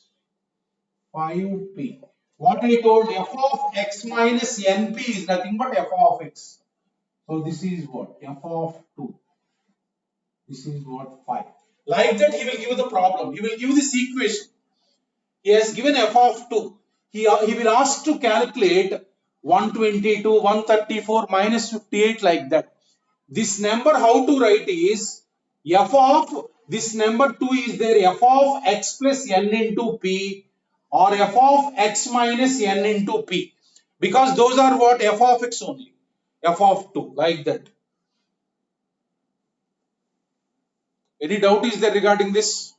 5p. What I told, f of x minus np is nothing but f of x. So this is what? F of 2. This is what? 5. Like that he will give the problem. He will give this equation. He has given f of 2. He will ask to calculate 122, 134 minus 58 like that. This number how to write is f of this number 2 is there, f of x plus n into p or f of x minus n into p, because those are what? F of x only, f of 2, like that. Any doubt is there regarding this?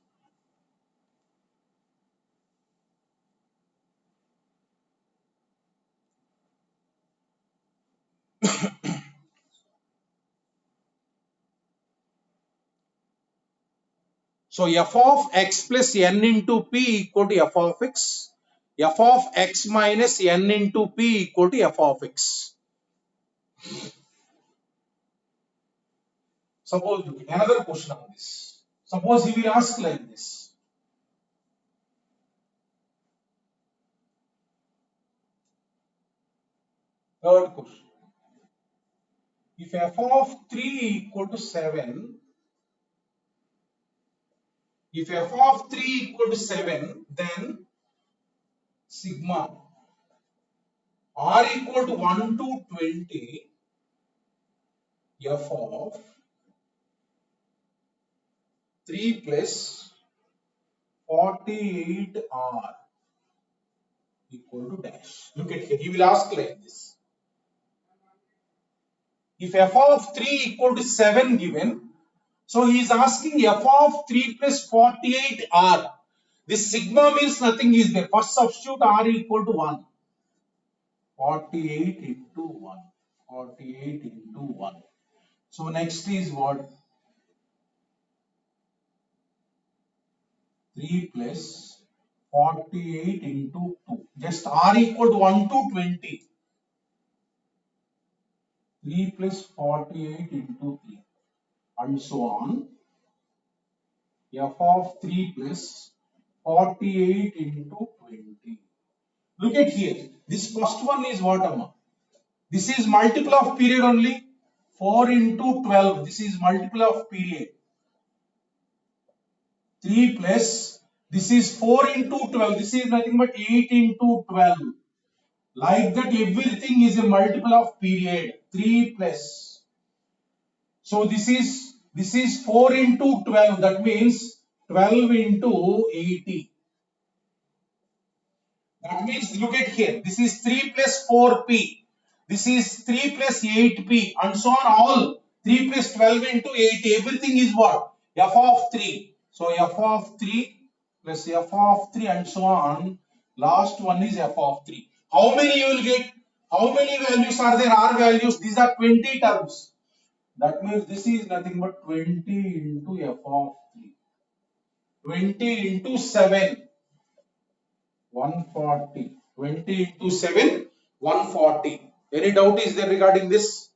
So f of x plus n into p equal to f of x. F of x minus n into p equal to f of x. Suppose another question on this. Suppose he will ask like this. Third question. If f of 3 equal to 7, if f of 3 equal to 7, then sigma r equal to 1 to 20, f of 3 plus 48R equal to dash. Look at here. He will ask like this. If f of 3 equal to 7 given, so he is asking f of 3 plus 48R. This sigma means nothing is there. First substitute R equal to 1. 48 into 1. 48 into 1. So next is what? 3 plus 48 into 2. Just R equal to 1 to 20. 3 plus 48 into 3. And so on. F of 3 plus 48 into 20. Look at here. This first one is what, Amma? This is multiple of period only. 4 into 12. This is multiple of period. 3 plus. This is 4 into 12. This is nothing but 8 into 12. Like that, everything is a multiple of period. 3 plus. So this is 4 into 12. That means 12 into 80. That means look at here. This is 3 plus 4p. This is 3 plus 8p and so on. All 3 plus 12 into 80. Everything is what? F of 3. So f of 3 plus f of 3 and so on. Last one is f of 3. How many you will get? How many values are there? R values. These are 20 terms. That means this is nothing but 20 into f of 3. 20 into 7. 140. 20 into 7, 140. Any doubt is there regarding this?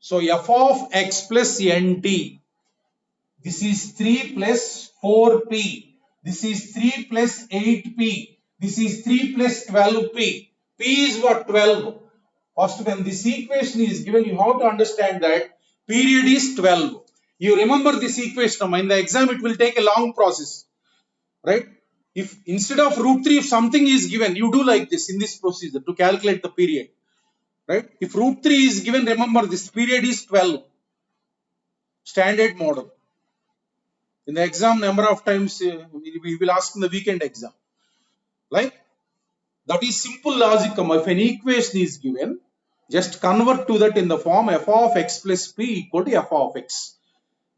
So f of x plus nt. This is 3 plus 4p. This is 3 plus 8p. This is 3 plus 12p. P is what? 12. First, when this equation is given, you have to understand that period is 12. You remember this equation. In the exam, it will take a long process. Right? If instead of root 3, if something is given, you do like this in this procedure to calculate the period. Right? If root 3 is given, remember this period is 12. Standard model. In the exam, number of times we will ask in the weekend exam. Right? That is simple logic. If an equation is given, just convert to that in the form f of x plus p equal to f of x.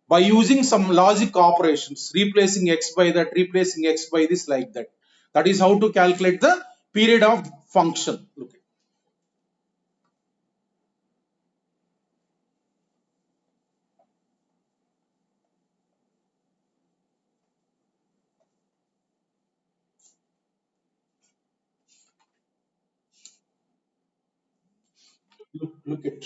By using some logic operations, replacing x by that, replacing x by this, like that. That is how to calculate the period of function. Look at.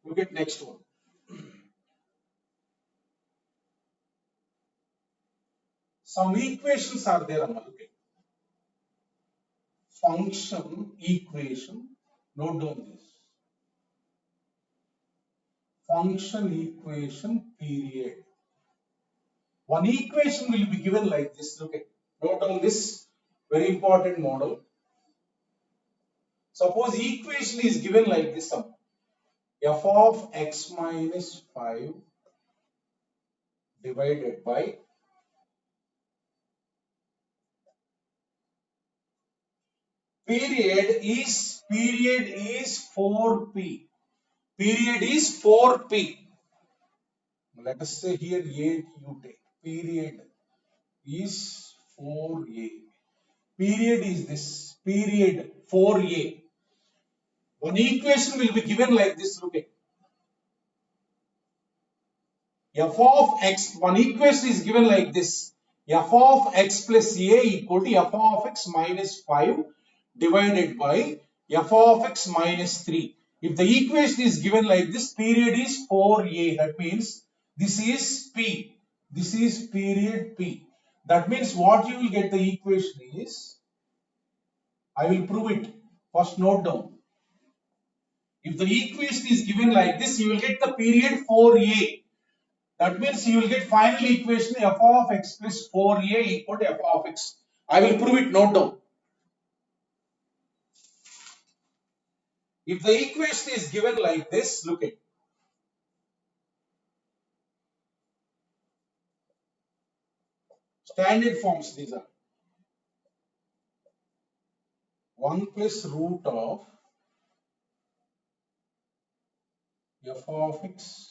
Look at next one. Some equations are there. Look at. Function equation. Note down this. Function equation period. One equation will be given like this. Look at. Note down this very important model. Suppose equation is given like this. F of x minus 5 divided by period is 4p. Period is 4p. Let us say here a you take. Period is 4a. Period is this. Period 4a. One equation will be given like this. Look at. F of x. One equation is given like this. F of x plus a equal to f of x minus 5 divided by f of x minus 3. If the equation is given like this, period is 4a. That means this is p. This is period p. That means what you will get the equation is, I will prove it. First note down. If the equation is given like this, you will get the period 4a. That means you will get final equation f of x plus 4a equal to f of x. I will prove it, note down. If the equation is given like this, look at standard forms. These are 1 plus root of f of x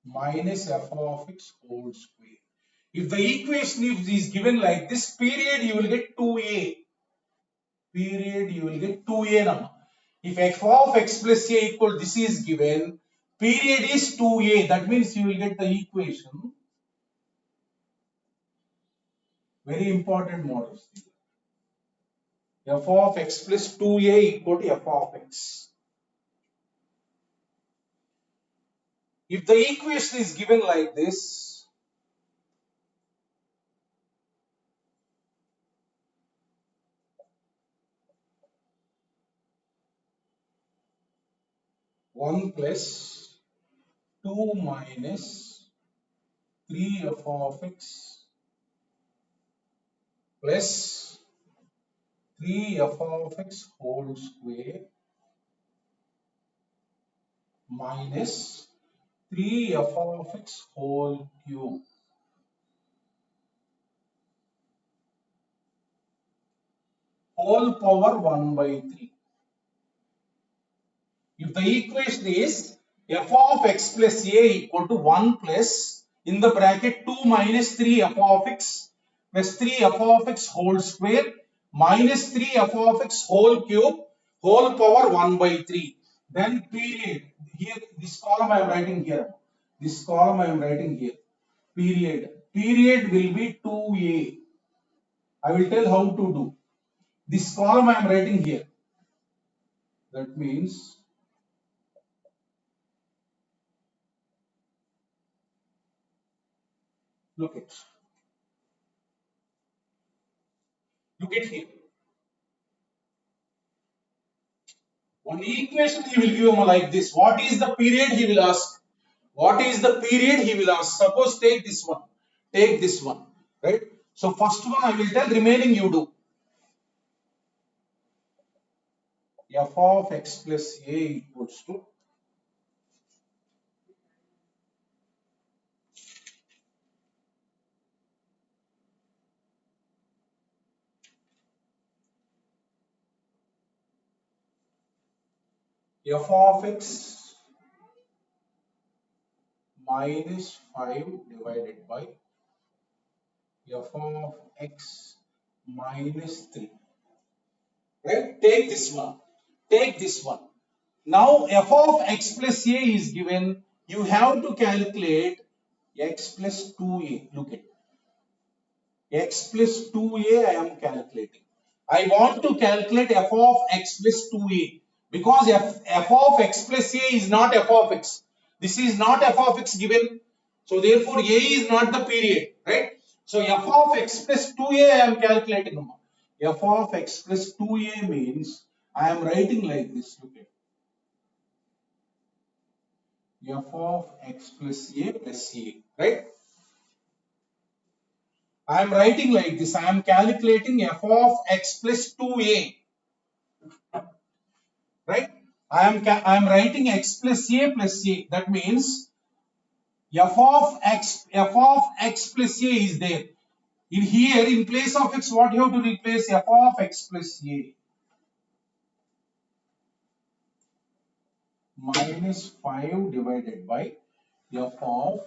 minus f of x whole square. If the equation is given like this, period, you will get 2a. Period, you will get 2a now. If f of x plus a equal, this is given, period is 2a. That means you will get the equation. Very important models. F of x plus 2a equal to f of x. If the equation is given like this, one plus 2 minus 3 f of x plus 3 f of x whole square minus 3 f of x whole cube whole power 1 by 3. If the equation is f of x plus a equal to 1 plus in the bracket 2 minus 3 f of x plus 3 f of x whole square minus 3 f of x whole cube whole power 1 by 3. Then period. Here, this column I am writing here. This column I am writing here. Period. Period will be 2a. I will tell how to do. This column I am writing here. That means, look at. Look at here. One equation he will give him like this. What is the period he will ask? What is the period he will ask? Suppose take this one. Take this one. Right? So first one I will tell, remaining you do. F of x plus a equals to f of x minus 5 divided by f of x minus 3. Right? Take this one. Take this one. Now f of x plus a is given. You have to calculate x plus 2a. Look at x plus 2a I am calculating. I want to calculate f of x plus 2a because f of x plus a is not f of x. This is not f of x given. So therefore a is not the period, right? So f of x plus 2a I am calculating now. F of x plus 2a means I am writing like this. Look at f of x plus a, right? I am writing like this. I am calculating f of x plus 2a, right? I am writing x plus a plus a. That means f of x plus a is there. In here, in place of x, what you have to replace? F of x plus a minus 5 divided by f of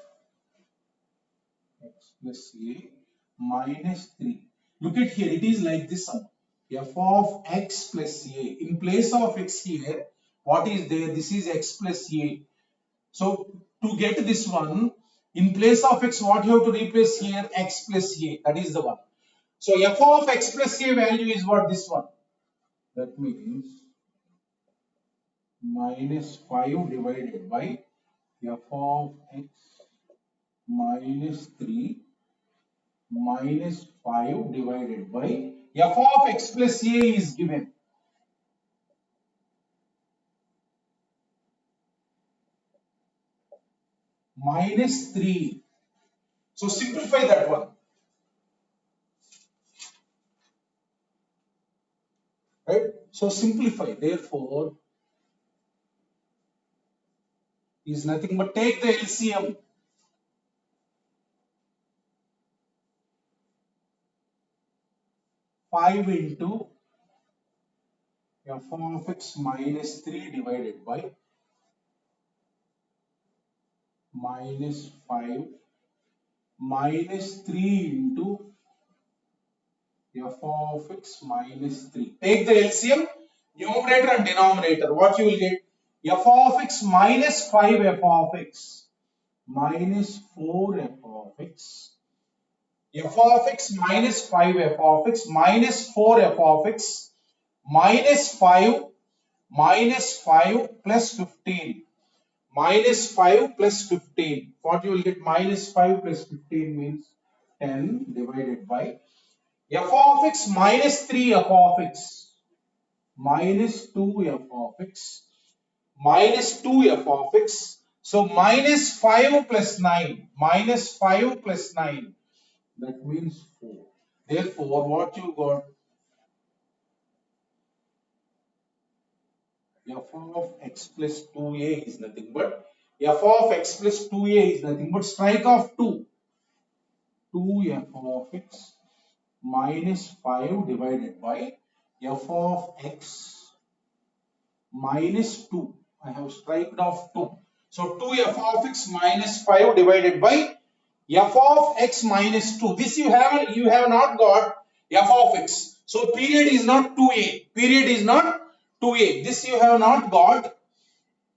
x plus a minus 3. Look at here, it is like this. F of x plus a. In place of x here, what is there? This is x plus a. So to get this one, in place of x, what you have to replace here? X plus a. That is the one. So f of x plus a value is what? This one. That means minus 5 divided by f of x minus 3 minus 5 divided by f of x plus a is given. minus 3. So simplify that one. Right? So simplify. Therefore, is nothing but take the LCM. Five into f of x minus 3 divided by minus 5 minus 3 into f of x minus 3. Take the LCM, numerator and denominator. What you will get? F of x minus 5 f of x minus 4 f of x. F of x minus 5 f of x minus 4 f of x minus 5 plus 15. Minus 5 plus 15. What you will get? Minus 5 plus 15 means 10 divided by f of x minus 3 f of x minus 2 f of x minus 2 f of x. So minus 5 plus 9. Minus 5 plus 9. That means 4. Therefore, what you got? F of x plus 2a is nothing but f of x plus 2a is nothing but strike off 2. 2 f of x minus 5 divided by f of x minus 2. I have striked off 2. So 2 f of x minus 5 divided by f of x minus 2. This you have not got f of x. So period is not 2a. Period is not 2a. This you have not got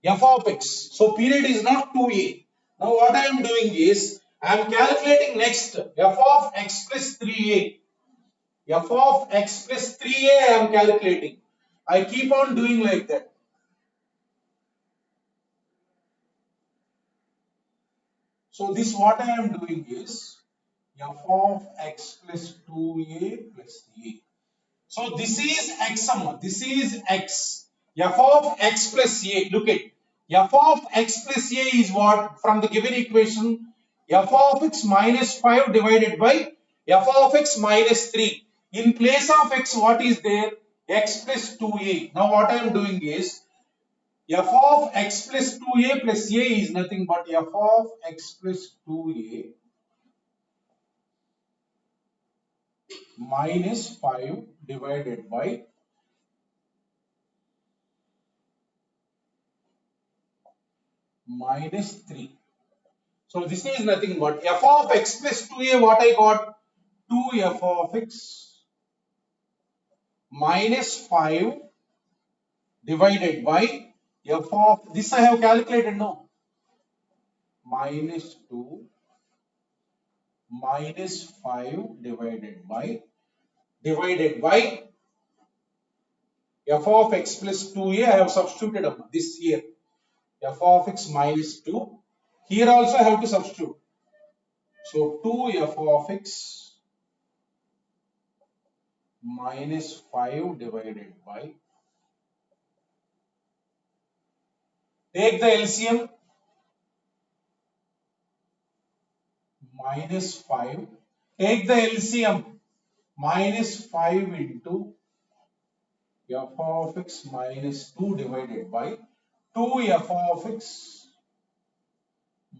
f of x. So period is not 2a. Now what I am doing is I am calculating next f of x plus 3a. F of x plus 3a I am calculating. I keep on doing like that. So this what I am doing is f of x plus 2a plus a. So this is x sum. This is x. F of x plus a. Look at f of x plus a is what from the given equation f of x minus 5 divided by f of x minus 3. In place of x what is there? X plus 2a. Now what I am doing is f of x plus 2a plus a is nothing but f of x plus 2a minus 5 divided by minus 3. So this is nothing but f of x plus 2a, what I got? 2f of x minus 5 divided by f of, this I have calculated now, minus 2 minus 5 divided by f of x plus 2a, I have substituted this here, f of x minus 2, here also I have to substitute. So 2f of x minus 5 divided by, take the LCM, minus 5, take the LCM, minus 5 into f of x minus 2 divided by 2f of x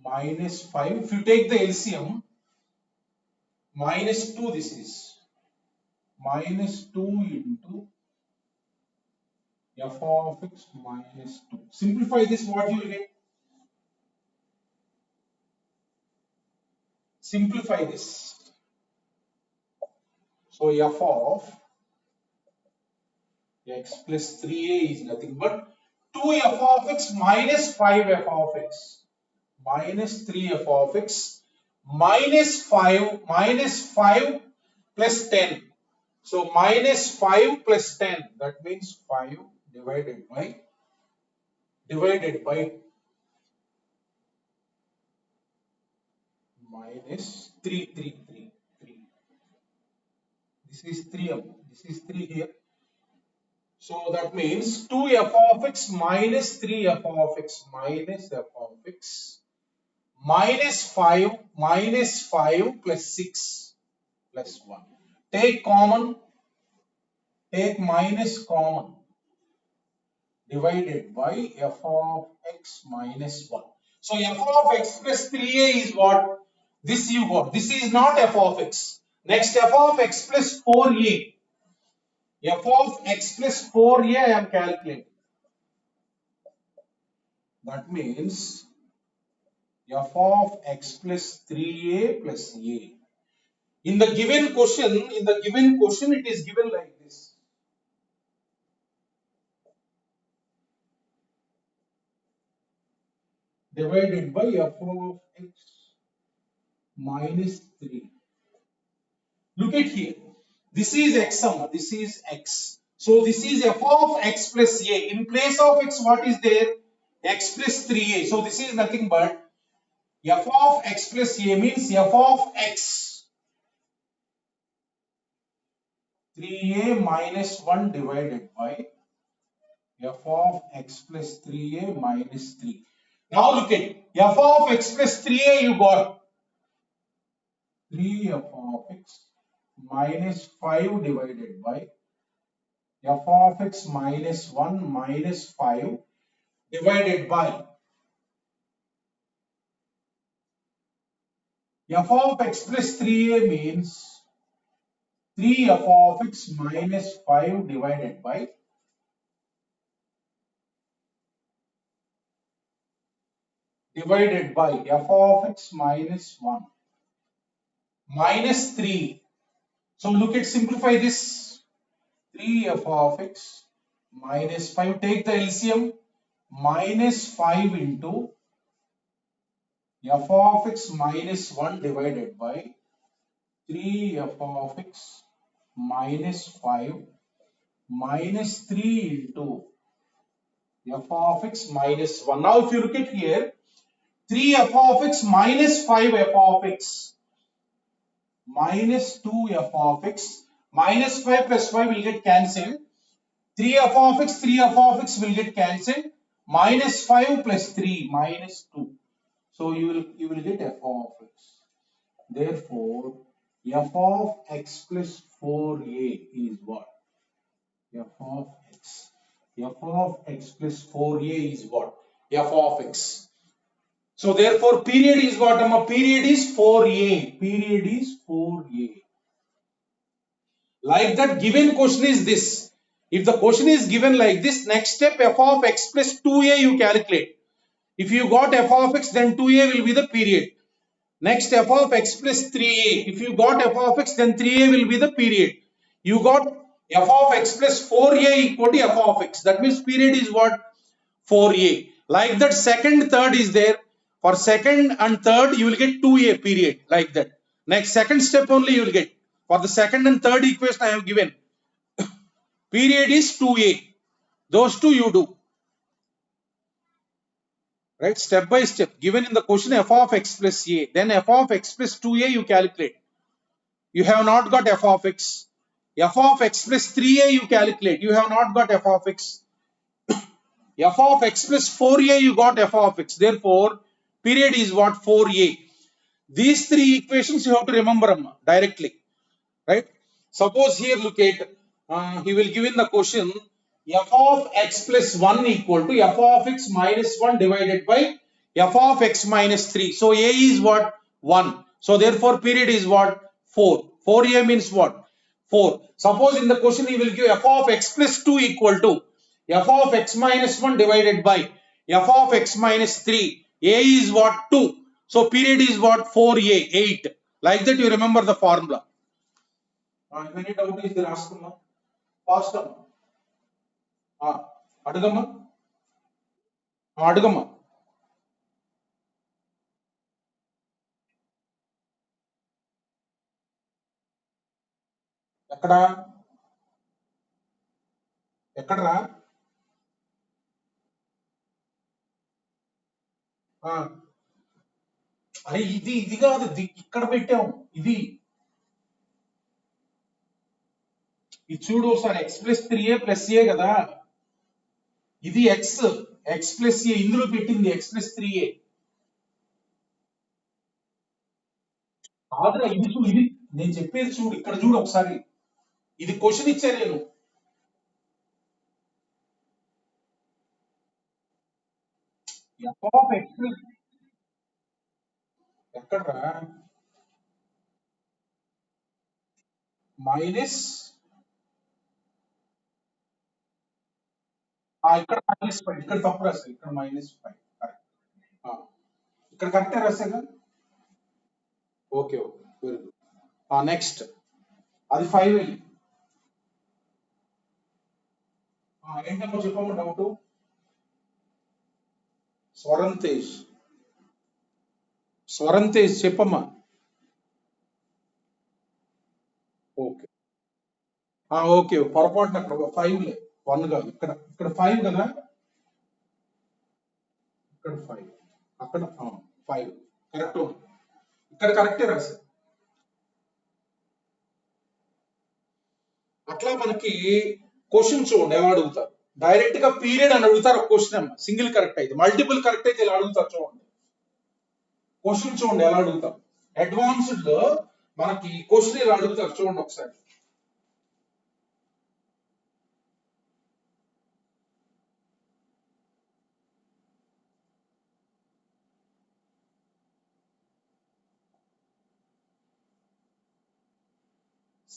minus 5. If you take the LCM, minus 2 this is, minus 2 into f of x minus 2. Simplify this, what you will get? Simplify this. So f of x plus 3a is nothing but 2f of x minus 5f of x minus 3f of x minus 5 plus 10. So minus 5 plus 10, that means 5 divided by minus 3. This is 3 this is 3 here. So that means 2f of x minus 3f of x minus f of x -5 plus 6 plus 1. Take common, take minus common, divided by f of x minus 1. So f of x plus 3a is what? This you got. This is not f of x. Next, f of x plus 4a. F of x plus 4a I am calculating. That means f of x plus 3a plus a. In the given question, it is given like this. Divided by f of x minus 3. Look at here. This is x sum. This is x. So this is f of x plus a. In place of x, what is there? X plus 3a. So this is nothing but f of x plus a means f of x 3a minus 1 divided by f of x plus 3a minus 3. Now look at it. F of x plus 3a you got 3 f of x minus 5 divided by f of x minus 1 minus 5 divided by f of x plus 3a means 3 f of x minus 5 divided by f of x minus 1 minus 3. So look at, simplify this. 3 f of x minus 5, take the LCM, minus 5 into f of x minus 1 divided by 3 f of x minus 5 minus 3 into f of x minus 1. Now if you look at here, 3 f of x minus 5 f of x minus 2 f of x minus 5 plus 5 will get cancelled. 3 f of x will get cancelled. Minus 5 plus 3 minus 2. So you will get f of x. Therefore, f of x plus 4a is what? F of x. F of x plus 4a is what? F of x. So therefore, period is what? Period is 4a. Period is 4a. Like that, given question is this. If the question is given like this, next step f of x plus 2a you calculate. If you got f of x, then 2a will be the period. Next, f of x plus 3a. If you got f of x, then 3a will be the period. You got f of x plus 4a equal to f of x. That means period is what? 4a. Like that, second, third is there. For second and third, you will get 2a period. Like that. Next, second step only you will get. For the second and third equation I have given, period is 2a. Those two you do. Right, step by step. Given in the question f of x plus a, then f of x plus 2a you calculate. You have not got f of x. F of x plus 3a you calculate. You have not got f of x. F of x plus 4a you got f of x. Therefore, period is what? 4a. These three equations you have to remember directly. Right? Suppose here look at, he will give in the question f of x plus 1 equal to f of x minus 1 divided by f of x minus 3. So a is what? 1. So therefore period is what? 4. 4a means what? 4. Suppose in the question he will give f of x plus 2 equal to f of x minus 1 divided by f of x minus 3. A is what? 2. So period is what? 4a, 8. Like that you remember the formula. If any doubt is there, ask them. Fast అడగమ్మా అడగమ్మా ఎక్కడా ఎక్కడరా అరే ఇది కాదు, ఇక్కడ పెట్టాము. ఇది చూడు ఒకసారి, ఎక్స్ ప్లస్ 3a ప్లస్ ఏ కదా, ఇది ఎక్స్ ప్లస్ ఏ, ఇందులో పెట్టింది ఎక్స్ ప్లస్ 3a. కాదురా, ఇది చూడు, ఇది నేను చెప్పేది చూడు, ఇక్కడ చూడు ఒకసారి. ఇది క్వశ్చన్ ఇచ్చా నేను. ఎఫ్ ఆఫ్ ఎక్స్ ఎక్కడరా? మైనస్ ఇక్కడ -5, ఇక్కడ తప్పు రాశారు, ఇక్కడ -5 కరెక్ట్. ఇక్కడ కరెక్టే రాశాగా. Okay okay, very good. Next అది 5 వెళ్ళి ఏంటమ్మా చెప్పమ్మా డౌట్. స్వరంతేజ్, స్వరంతేజ్ చెప్పమ్మా. ఓకే ఓకే, పొరపాటున అక్కడ 5 లే, 1 కాదు, ఇక్కడ ఇక్కడ 5 కదా, ఇక్కడ 5, అక్కడ 5 కరెక్ట్. ఇక్కడ కరెక్టే రాశారు. అట్లా మనకి క్వశ్చన్ చూడండి ఎలా అడుగుతారు. డైరెక్ట్ గా పీరియడ్ అని అడుగుతారు ఒక క్వశ్చన్ అమ్మ, సింగిల్ కరెక్ట్ అయితే. మల్టిపుల్ కరెక్ట్ అయితే ఇలా అడుగుతారు చూడండి. క్వశ్చన్ చూడండి ఎలా అడుగుతారు. అడ్వాన్స్డ్ లో మనకి క్వశ్చన్ ఇలా అడుగుతారు చూడండి ఒకసారి.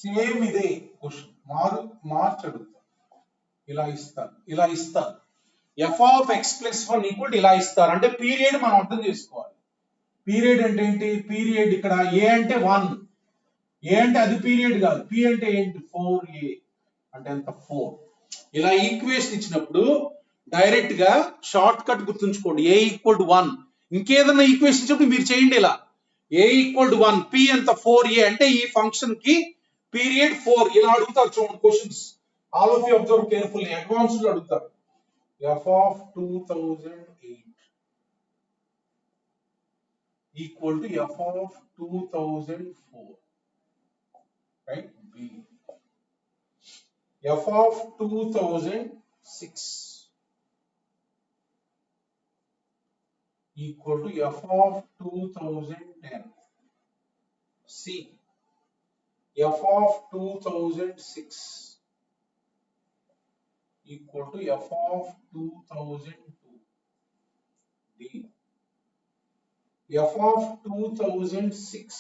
సేమ్ ఇదే క్వశ్చన్, మార్చి అడుగుతారు. ఇలా ఇస్తారు, ఇలా ఇస్తారు. F of x plus 1 equal ఇలా ఇస్తారు. అంటే పీరియడ్ మనం అర్థం చేసుకోవాలి. పీరియడ్ అంటే ఏంటి? పీరియడ్ ఇక్కడ ఏ అంటే 1, ఏ అంటే అది పీరియడ్ కాదు, పి అంటే ఏంటి 4a అంటే ఎంత 4. ఇలా ఈక్వేషన్ ఇచ్చినప్పుడు డైరెక్ట్ గా షార్ట్ కట్ గుర్తుంచుకోండి, ఏ ఈక్వల్ టు 1. ఇంకేదన్నా ఈక్వేషన్ ఇచ్చినప్పుడు మీరు చేయండి ఇలా, ఏ ఈక్వల్ టు 1, పి ఎంత 4a అంటే ఈ ఫంక్షన్ కి పీరియడ్ 4. ఇలా అడుగుతారు చూడండి questions. All of you observe carefully, advanced లో అడుగుతారు. F of 2008 equal to f of 2004, right? B. F of 2006 equal to F of 2010. C. F of 2006 equal to F of 2002. D. F of 2006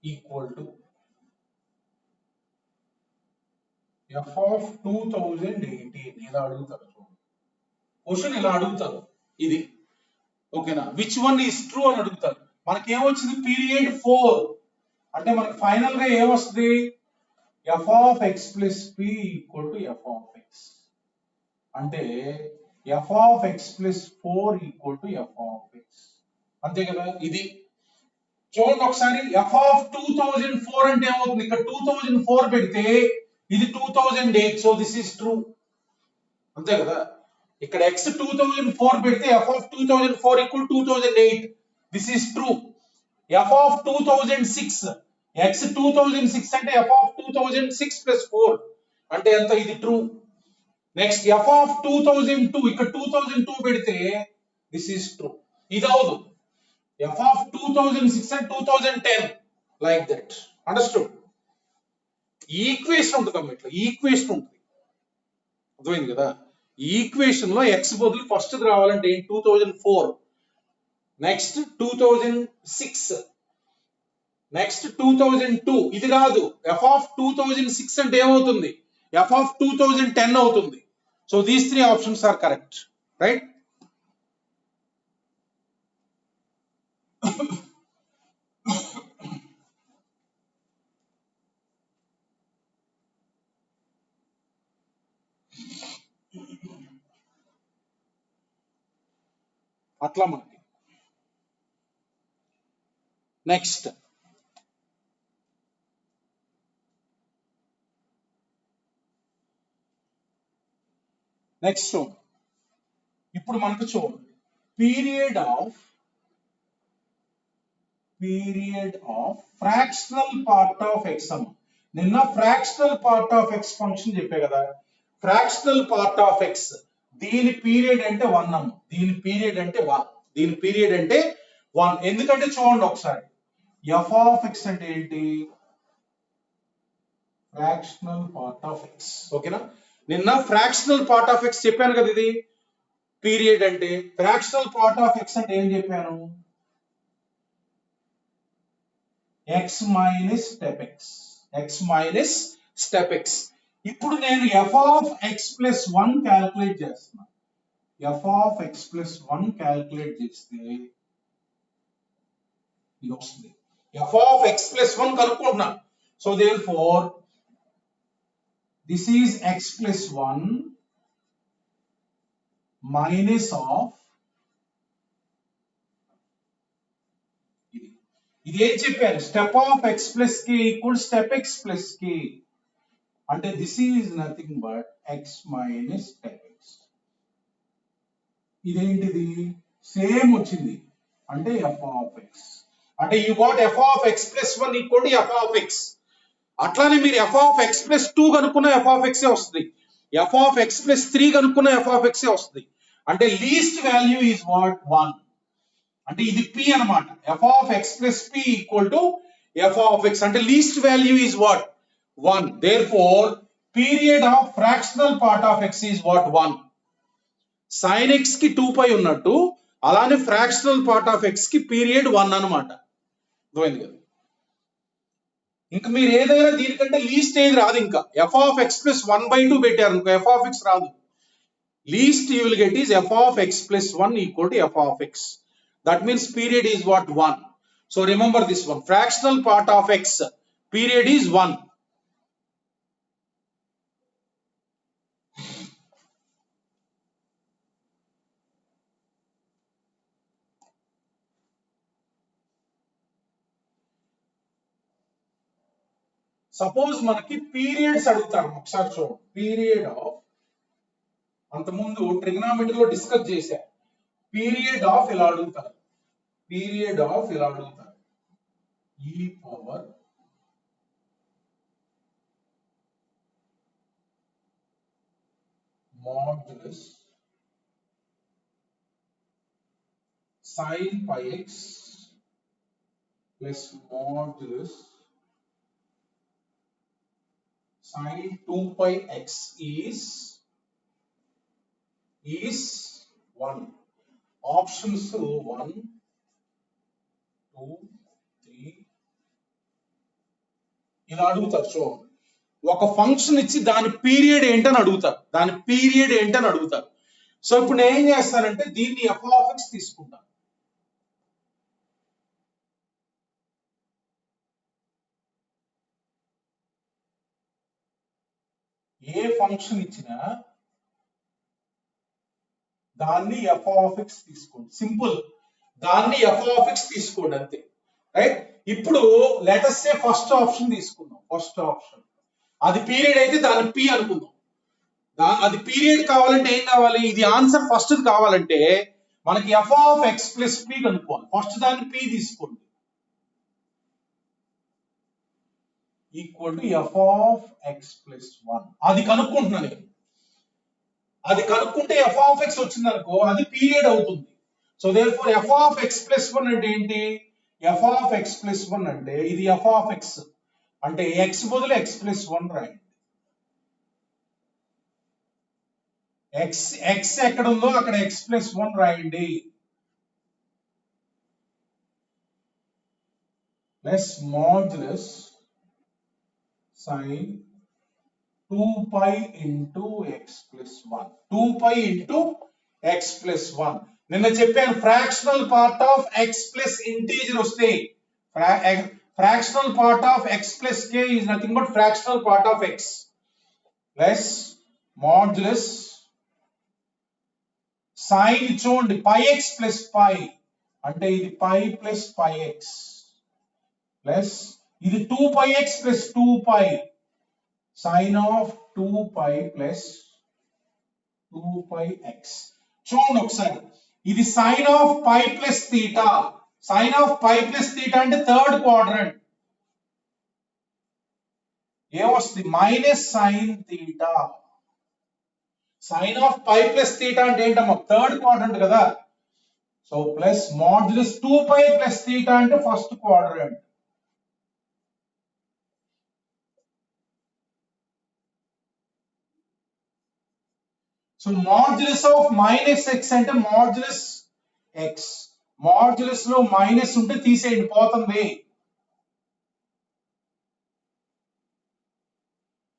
equal to F of 2018. ఇలా అడుగుతారు చూడండి, question ఇలా అడుగుతారు ఇది. ఓకేనా? Which one is true అని అడుగుతారు. మనకి ఏమొచ్చింది? పీరియడ్ 4 అంటే మనకి ఫైనల్ గా ఏమొస్తుంది? F of x plus p equal to f of x. అంటే f of x plus 4 equal to f of x. అంతే కదా? ఇది చూడండి ఒకసారి. ఎఫ్ ఆఫ్ 2004 అంటే ఏమవుతుంది? ఇక్కడ 2004 పెడితే ఇది 2008, సో దిస్ ఈస్ ట్రూ. అంతే కదా? ఇక్కడ ఎక్స్ 2004 పెడితే F of 2004 equal 2008, this is true. F of 2006, X 2006 అంటే ఎఫ్ ఆఫ్ 2006 ప్లస్ 4 అంటే ఎంత? ఇది ట్రూ. నెక్స్ట్ ఎఫ్ ఆఫ్ 2002, ఇక్కడ 2002 పెడితే దిస్ ఈస్ ట్రూ. ఇది అవదు. F of 2006 and 2010 like that. Understood? Equation ఉంటుంది ఇట్లా, ఈక్వేషన్ ఉంటుంది. అర్థమైంది కదా? ఈక్వేషన్ లో ఎక్స్ బదులు ఫస్ట్ రావాలంటే 2004, నెక్స్ట్ 2006, నెక్స్ట్ 2002. ఇది రాదు. ఎఫ్ ఆఫ్ 2006 అంటే ఏమవుతుంది? ఎఫ్ ఆఫ్ 2010 అవుతుంది. So these 3 options are correct, right? అట్లా మనకి నెక్స్ట్ ఇప్పుడు మనకు చూడండి, period of fractional part of x అమ్మ. నిన్న fractional part of x function చెప్పే కదా. ఫ్రాక్షనల్ పార్ట్ ఆఫ్ ఎక్స్ దీని పీరియడ్ అంటే 1 అమ్మ. దీని పీరియడ్ అంటే 1. దీని పీరియడ్ అంటే 1. ఎందుకంటే చూడండి ఒకసారి, ఎఫ్ ఆఫ్ ఎక్స్ అంటే ఏంటి? Fractional part of x. ఓకేనా? నిన్న ఫ్రాక్షనల్ పార్ట్ ఆఫ్ ఎక్స్ చెప్పాను కదా, ఇది పీరియడ్ అంటే. ఫ్రాక్షనల్ పార్ట్ ఆఫ్ ఎక్స్ అంటే ఏం చెప్పాను? X minus step x. X minus step x. ఇప్పుడు నేను f of x plus 1 calculate చేస్తున్నా. F of x plus 1 calculate చేస్తే ఇది వస్తుంది. ఎఫ్ ఆఫ్ ఎక్స్ ప్లస్ 1 కనుక్కుంటున్నా. So therefore this is x plus 1 minus of ఇది ఏం చెప్పాను? Step of x plus k equal step x plus k. అంటే this is nothing but x minus step x. ఇదేంటిది? Same వచ్చింది. అంటే f of x. అంటే you got f of x plus 1 equal to f of x. అట్లానే మీరు f of x plus 2 కనుక్కున్న f of x వస్తుంది. F of x plus 3 కనుక్కున్న f of x వస్తుంది. అంటే లీస్ట్ వాల్యూ ఈజ్ వాట్? 1. అంటే ఇది p అన్నమాట. F of x plus p equal to f of x. అంటే least value is what? 1. Therefore period of fractional part of x is what? 1. sin x కి 2π ఉన్నట్టు అలానే fractional part of x కి period 1 అన్నమాట. అర్థమైంది కదా? ఇంకా మీరు ఏదైనా దీనికంటే లీస్ట్ ఏది రాదు. ఇంకా ఎఫ్ ఆఫ్ ఎక్స్ ప్లస్ 1/2 పెట్టారు అనుకో, ఎఫ్ ఆఫ్ ఎక్స్ రాదు. Least you will get is F of x plus 1 equal to f of X. That means period is what? 1. So remember this one. Fractional part of x period is 1. Suppose మనకి periods అడుగుతారు. ఒకసారి చూడండి. Period of అంతకుముందు ట్రిగ్నామెట్రీలో discuss చేశా. Period of ఇలా అడుగుతారు. Period of ఇలా అడుగుతారు. e power modulus sin pi x plus modulus sin 2pi x is 1. Options 1, 2, 3 ఇలా అడుగుతారు. చూడండి, ఒక ఫంక్షన్ ఇచ్చి దాని పీరియడ్ ఏంటని అడుగుతారు. దాని పీరియడ్ ఏంటని అడుగుతారు. సో ఇప్పుడు నేను ఏం చేస్తానంటే దీన్ని ఎఫ్ ఆఫ్ ఎక్స్ తీసుకుంటాను. ఏ ఫంక్షన్ ఇచ్చినా దాన్ని ఎఫ్ ఆఫ్ ఎక్స్ తీసుకోండి. సింపుల్. దాన్ని ఎఫ్ ఆఫ్ ఎక్స్ తీసుకోండి అంతే. రైట్? ఇప్పుడు లెట్ us సే ఫస్ట్ ఆప్షన్ తీసుకుందాం. ఫస్ట్ ఆప్షన్ అది పీరియడ్ అయితే దాన్ని పి అనుకుందాం. అది పీరియడ్ కావాలంటే ఏం కావాలి? ఇది ఆన్సర్ ఫస్ట్ కావాలంటే మనకి f of x plus P కనుక్కోవాలి. ఫస్ట్ దాన్ని పి తీసుకోండి. Equal to f of x plus 1. అది కనుక్కుంటున్నాను నేను. అది కనుక్కుంటే ఎఫ్ ఆఫ్ ఎక్స్ వచ్చింది అనుకో, అది పీరియడ్ అవుతుంది. So therefore F of x plus 1 అంటే ఏంటి? ఎఫ్ ఆఫ్ ఎక్స్ ప్లస్ 1 అంటే ఇది ఎఫ్ ఆఫ్ ఎక్స్ అంటే ఎక్స్ బదులు ఎక్స్ ప్లస్ 1 రాయండి. ఎక్స్ ఎక్కడ ఉందో అక్కడ ఎక్స్ ప్లస్ 1 రాయండి. Plus modulus sin 2π into x plus 1. 2π into x plus 1. నిన్న చెప్పాను fractional part of x plus integer వస్తే fractional part of x plus k is nothing but fractional part of x plus modulus sin చూడండి pi x plus pi అంటే ఇది pi plus pi x plus ఇది 2πx plus 2π sin of 2π plus 2πx. చూడండి ఒకసారి, ఇది sin of π plus theta. sin of π plus theta అంటే third quadrant. ఏమొస్తుంది? Minus sin theta. Sine of pi plus theta అంటే ఏంటమ్మా థర్డ్ క్వాడ్రంట్ కదా. So plus modulus 2π plus theta అంటే first quadrant. So modulus of minus x అంటే modulus x. Modulus లో minus ఉంటే తీసేయండి పోతుంది.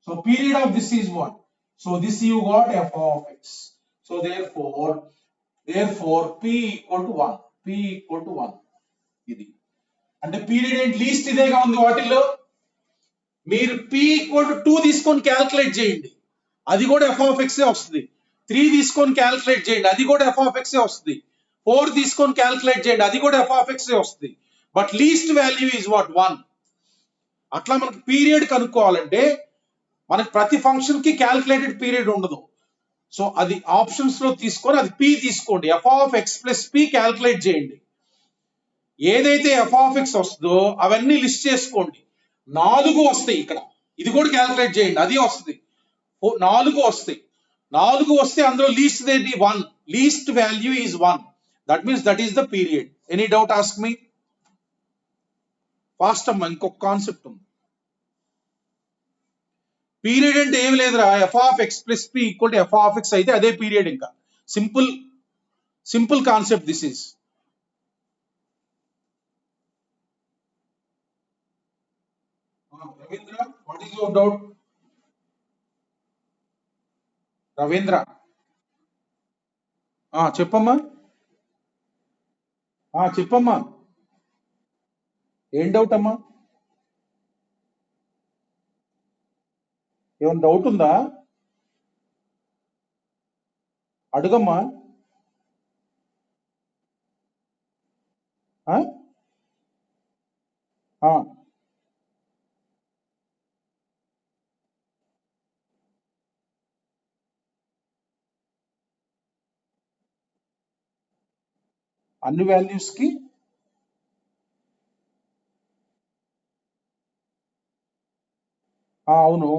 So period of this is what? So this you got f of x. So therefore p equal to 1. P equal to 1. ఇది అంటే period ఏంటి least ఇదేగా ఉంది వాటిల్లో. మీరు p ఈక్వల్ టు 2 తీసుకొని క్యాల్కులేట్ చేయండి, అది కూడా f of x వస్తుంది. 3 తీసుకొని క్యాల్కులేట్ చేయండి, అది కూడా f of x వస్తుంది. 4 తీసుకొని క్యాల్కులేట్ చేయండి, అది కూడా f of x వస్తుంది. But least value is what 1. అట్లా మనకు పీరియడ్ కనుక్కోవాలంటే మనకి ప్రతి ఫంక్షన్ కి క్యాల్కులేటెడ్ పీరియడ్ ఉండదు. సో అది ఆప్షన్స్ లో తీసుకొని అది p తీసుకోండి, f of x plus p calculate చేయండి. ఏదైతే f of x వస్తుందో అవన్నీ లిస్ట్ చేసుకోండి. 4 వస్తాయి ఇక్కడ, ఇది కూడా క్యాల్కులేట్ చేయండి, అది వస్తుంది. 4 వస్తాయి. 4 వస్తే అందులో లీస్ట్ ఏంటి 1. Least value is 1. That means that is the period. Any doubt ask me. Fast అమ్మా, ఇంకొక కాన్సెప్ట్ ఉంది. పీరియడ్ అంటే ఏమి లేదురా, f of x plus p equal to f of x అయితే అదే పీరియడ్. ఇంకా simple concept this is. Ravindra, what is your doubt? Ravindra చెప్పమ్మా. చెప్పమ్మా, ఏం డౌట్ అమ్మా? ఏమైనా డౌట్ ఉందా? అడుగమ్మా. ఆ? ఆ. అన్ని వాల్యూస్ కి అవును.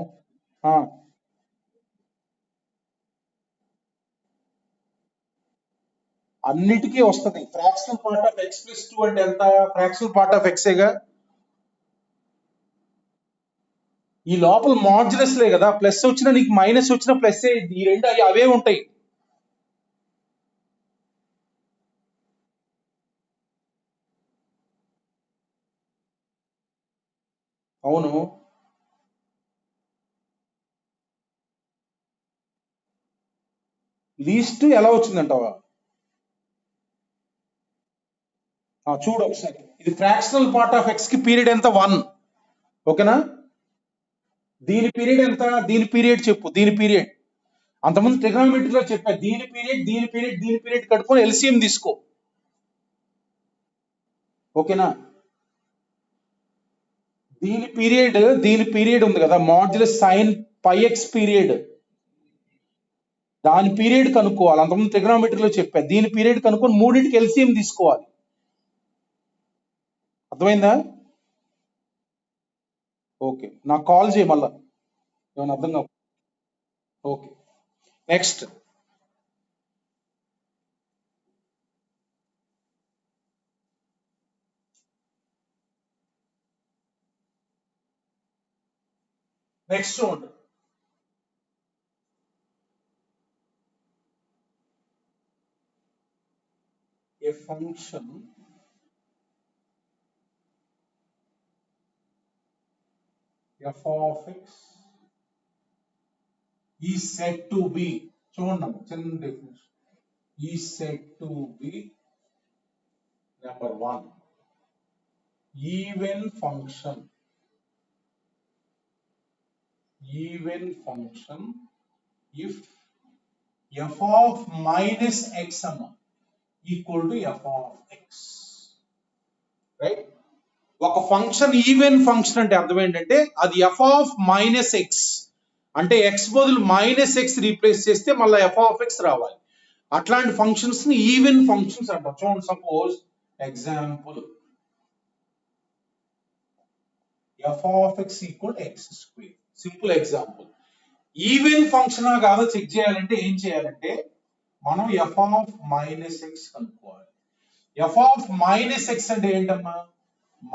అన్నిటికీ వస్తుంది. Fractional part of x plus 2 అంటే ఎంత? ఫ్రాక్షనల్ పార్ట్ ఆఫ్ x ఏగా. ఈ లోపల మాడ్యులస్ లే కదా, ప్లస్ వచ్చినా నీకు మైనస్ వచ్చినా ప్లస్, ఈ రెండు అవే ఉంటాయి. అవును. లీస్ట్ ఎలా వచ్చిందంటావా? చూడు ఒకసారి, ఇది ఫ్రాక్షనల్ పార్ట్ ఆఫ్ x కి పీరియడ్ ఎంత 1. ఓకేనా? దీని పీరియడ్ ఎంత? దీని పీరియడ్ చెప్పు. దీని పీరియడ్ అంతకుముందు ట్రిగ్నోమెట్రీలో చెప్పా. దీని పీరియడ్ కట్టుకొని ఎల్సిఎం తీసుకో. ఓకేనా? దీని పీరియడ్ ఉంది కదా, modulus sine pi X period, దాని పీరియడ్ కనుక్కోవాలి. అంతకుముందు ట్రిగ్నోమెట్రీలో చెప్పా. దీని పీరియడ్ కనుక్కొని మూడింటికి ఎల్సిఎం తీసుకోవాలి. అర్థమైందా? ఓకే, నాకు కాల్ చేయి మళ్ళా ఏమైనా అర్థం కావు. Okay, next. చూడండి. A function f of x is said to be, చూడండి చిన్న definition, is said to be number 1 even function if f of minus x equal to f of x, right? ఒక function even function అంటే అర్థం ఏంటంటే అది f of minus x అంటే x బదులు minus x replace చేస్తే మళ్ళీ f of x రావాలి. అట్లాంటి ఫంక్షన్స్ ని ఈవెన్ ఫంక్షన్స్ అంటారు. చూడండి, suppose example f of x equal to x square. Simple example. Even function కాదో చెక్ చేయాలంటే ఏం చేయాలంటే మనం ఎఫ్ ఆఫ్ మైనస్ ఎక్స్ కనుక్కోవాలి. ఎఫ్ ఆఫ్ మైనస్ ఎక్స్ అంటే ఏంటమ్మా?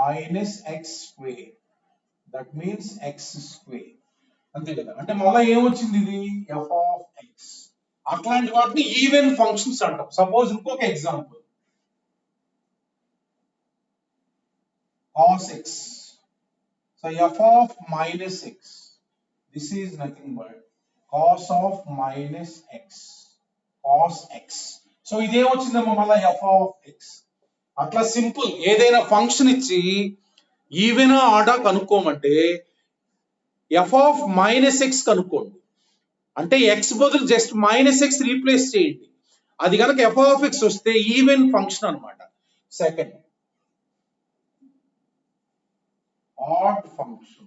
Minus X square, that means X square, అంతే కదా. అంటే మళ్ళీ ఏమొచ్చింది ఇది? F of X. అట్లాంటి వాటిని ఈవెన్ ఫంక్షన్స్ అంటాం. సపోజ్ ఇంకొక example, cos x. So f of minus x, this is nothing but cos of minus x, cos x. So ఇదేమొచ్చిందమ్మా మళ్ళీ ఎఫ్ ఆఫ్ ఎక్స్. అట్లా సింపుల్. ఏదైనా ఫంక్షన్ ఇచ్చి ఈవెన్ ఆర్డా కనుక్కోమంటే ఎఫ్ ఆఫ్ మైనస్ ఎక్స్ కనుక్కోండి. అంటే X బదులు just minus X replace చేయండి. అది కనుక ఎఫ్ ఆఫ్ ఎక్స్ వస్తే ఈవెన్ ఫంక్షన్ అనమాట. Second, odd function.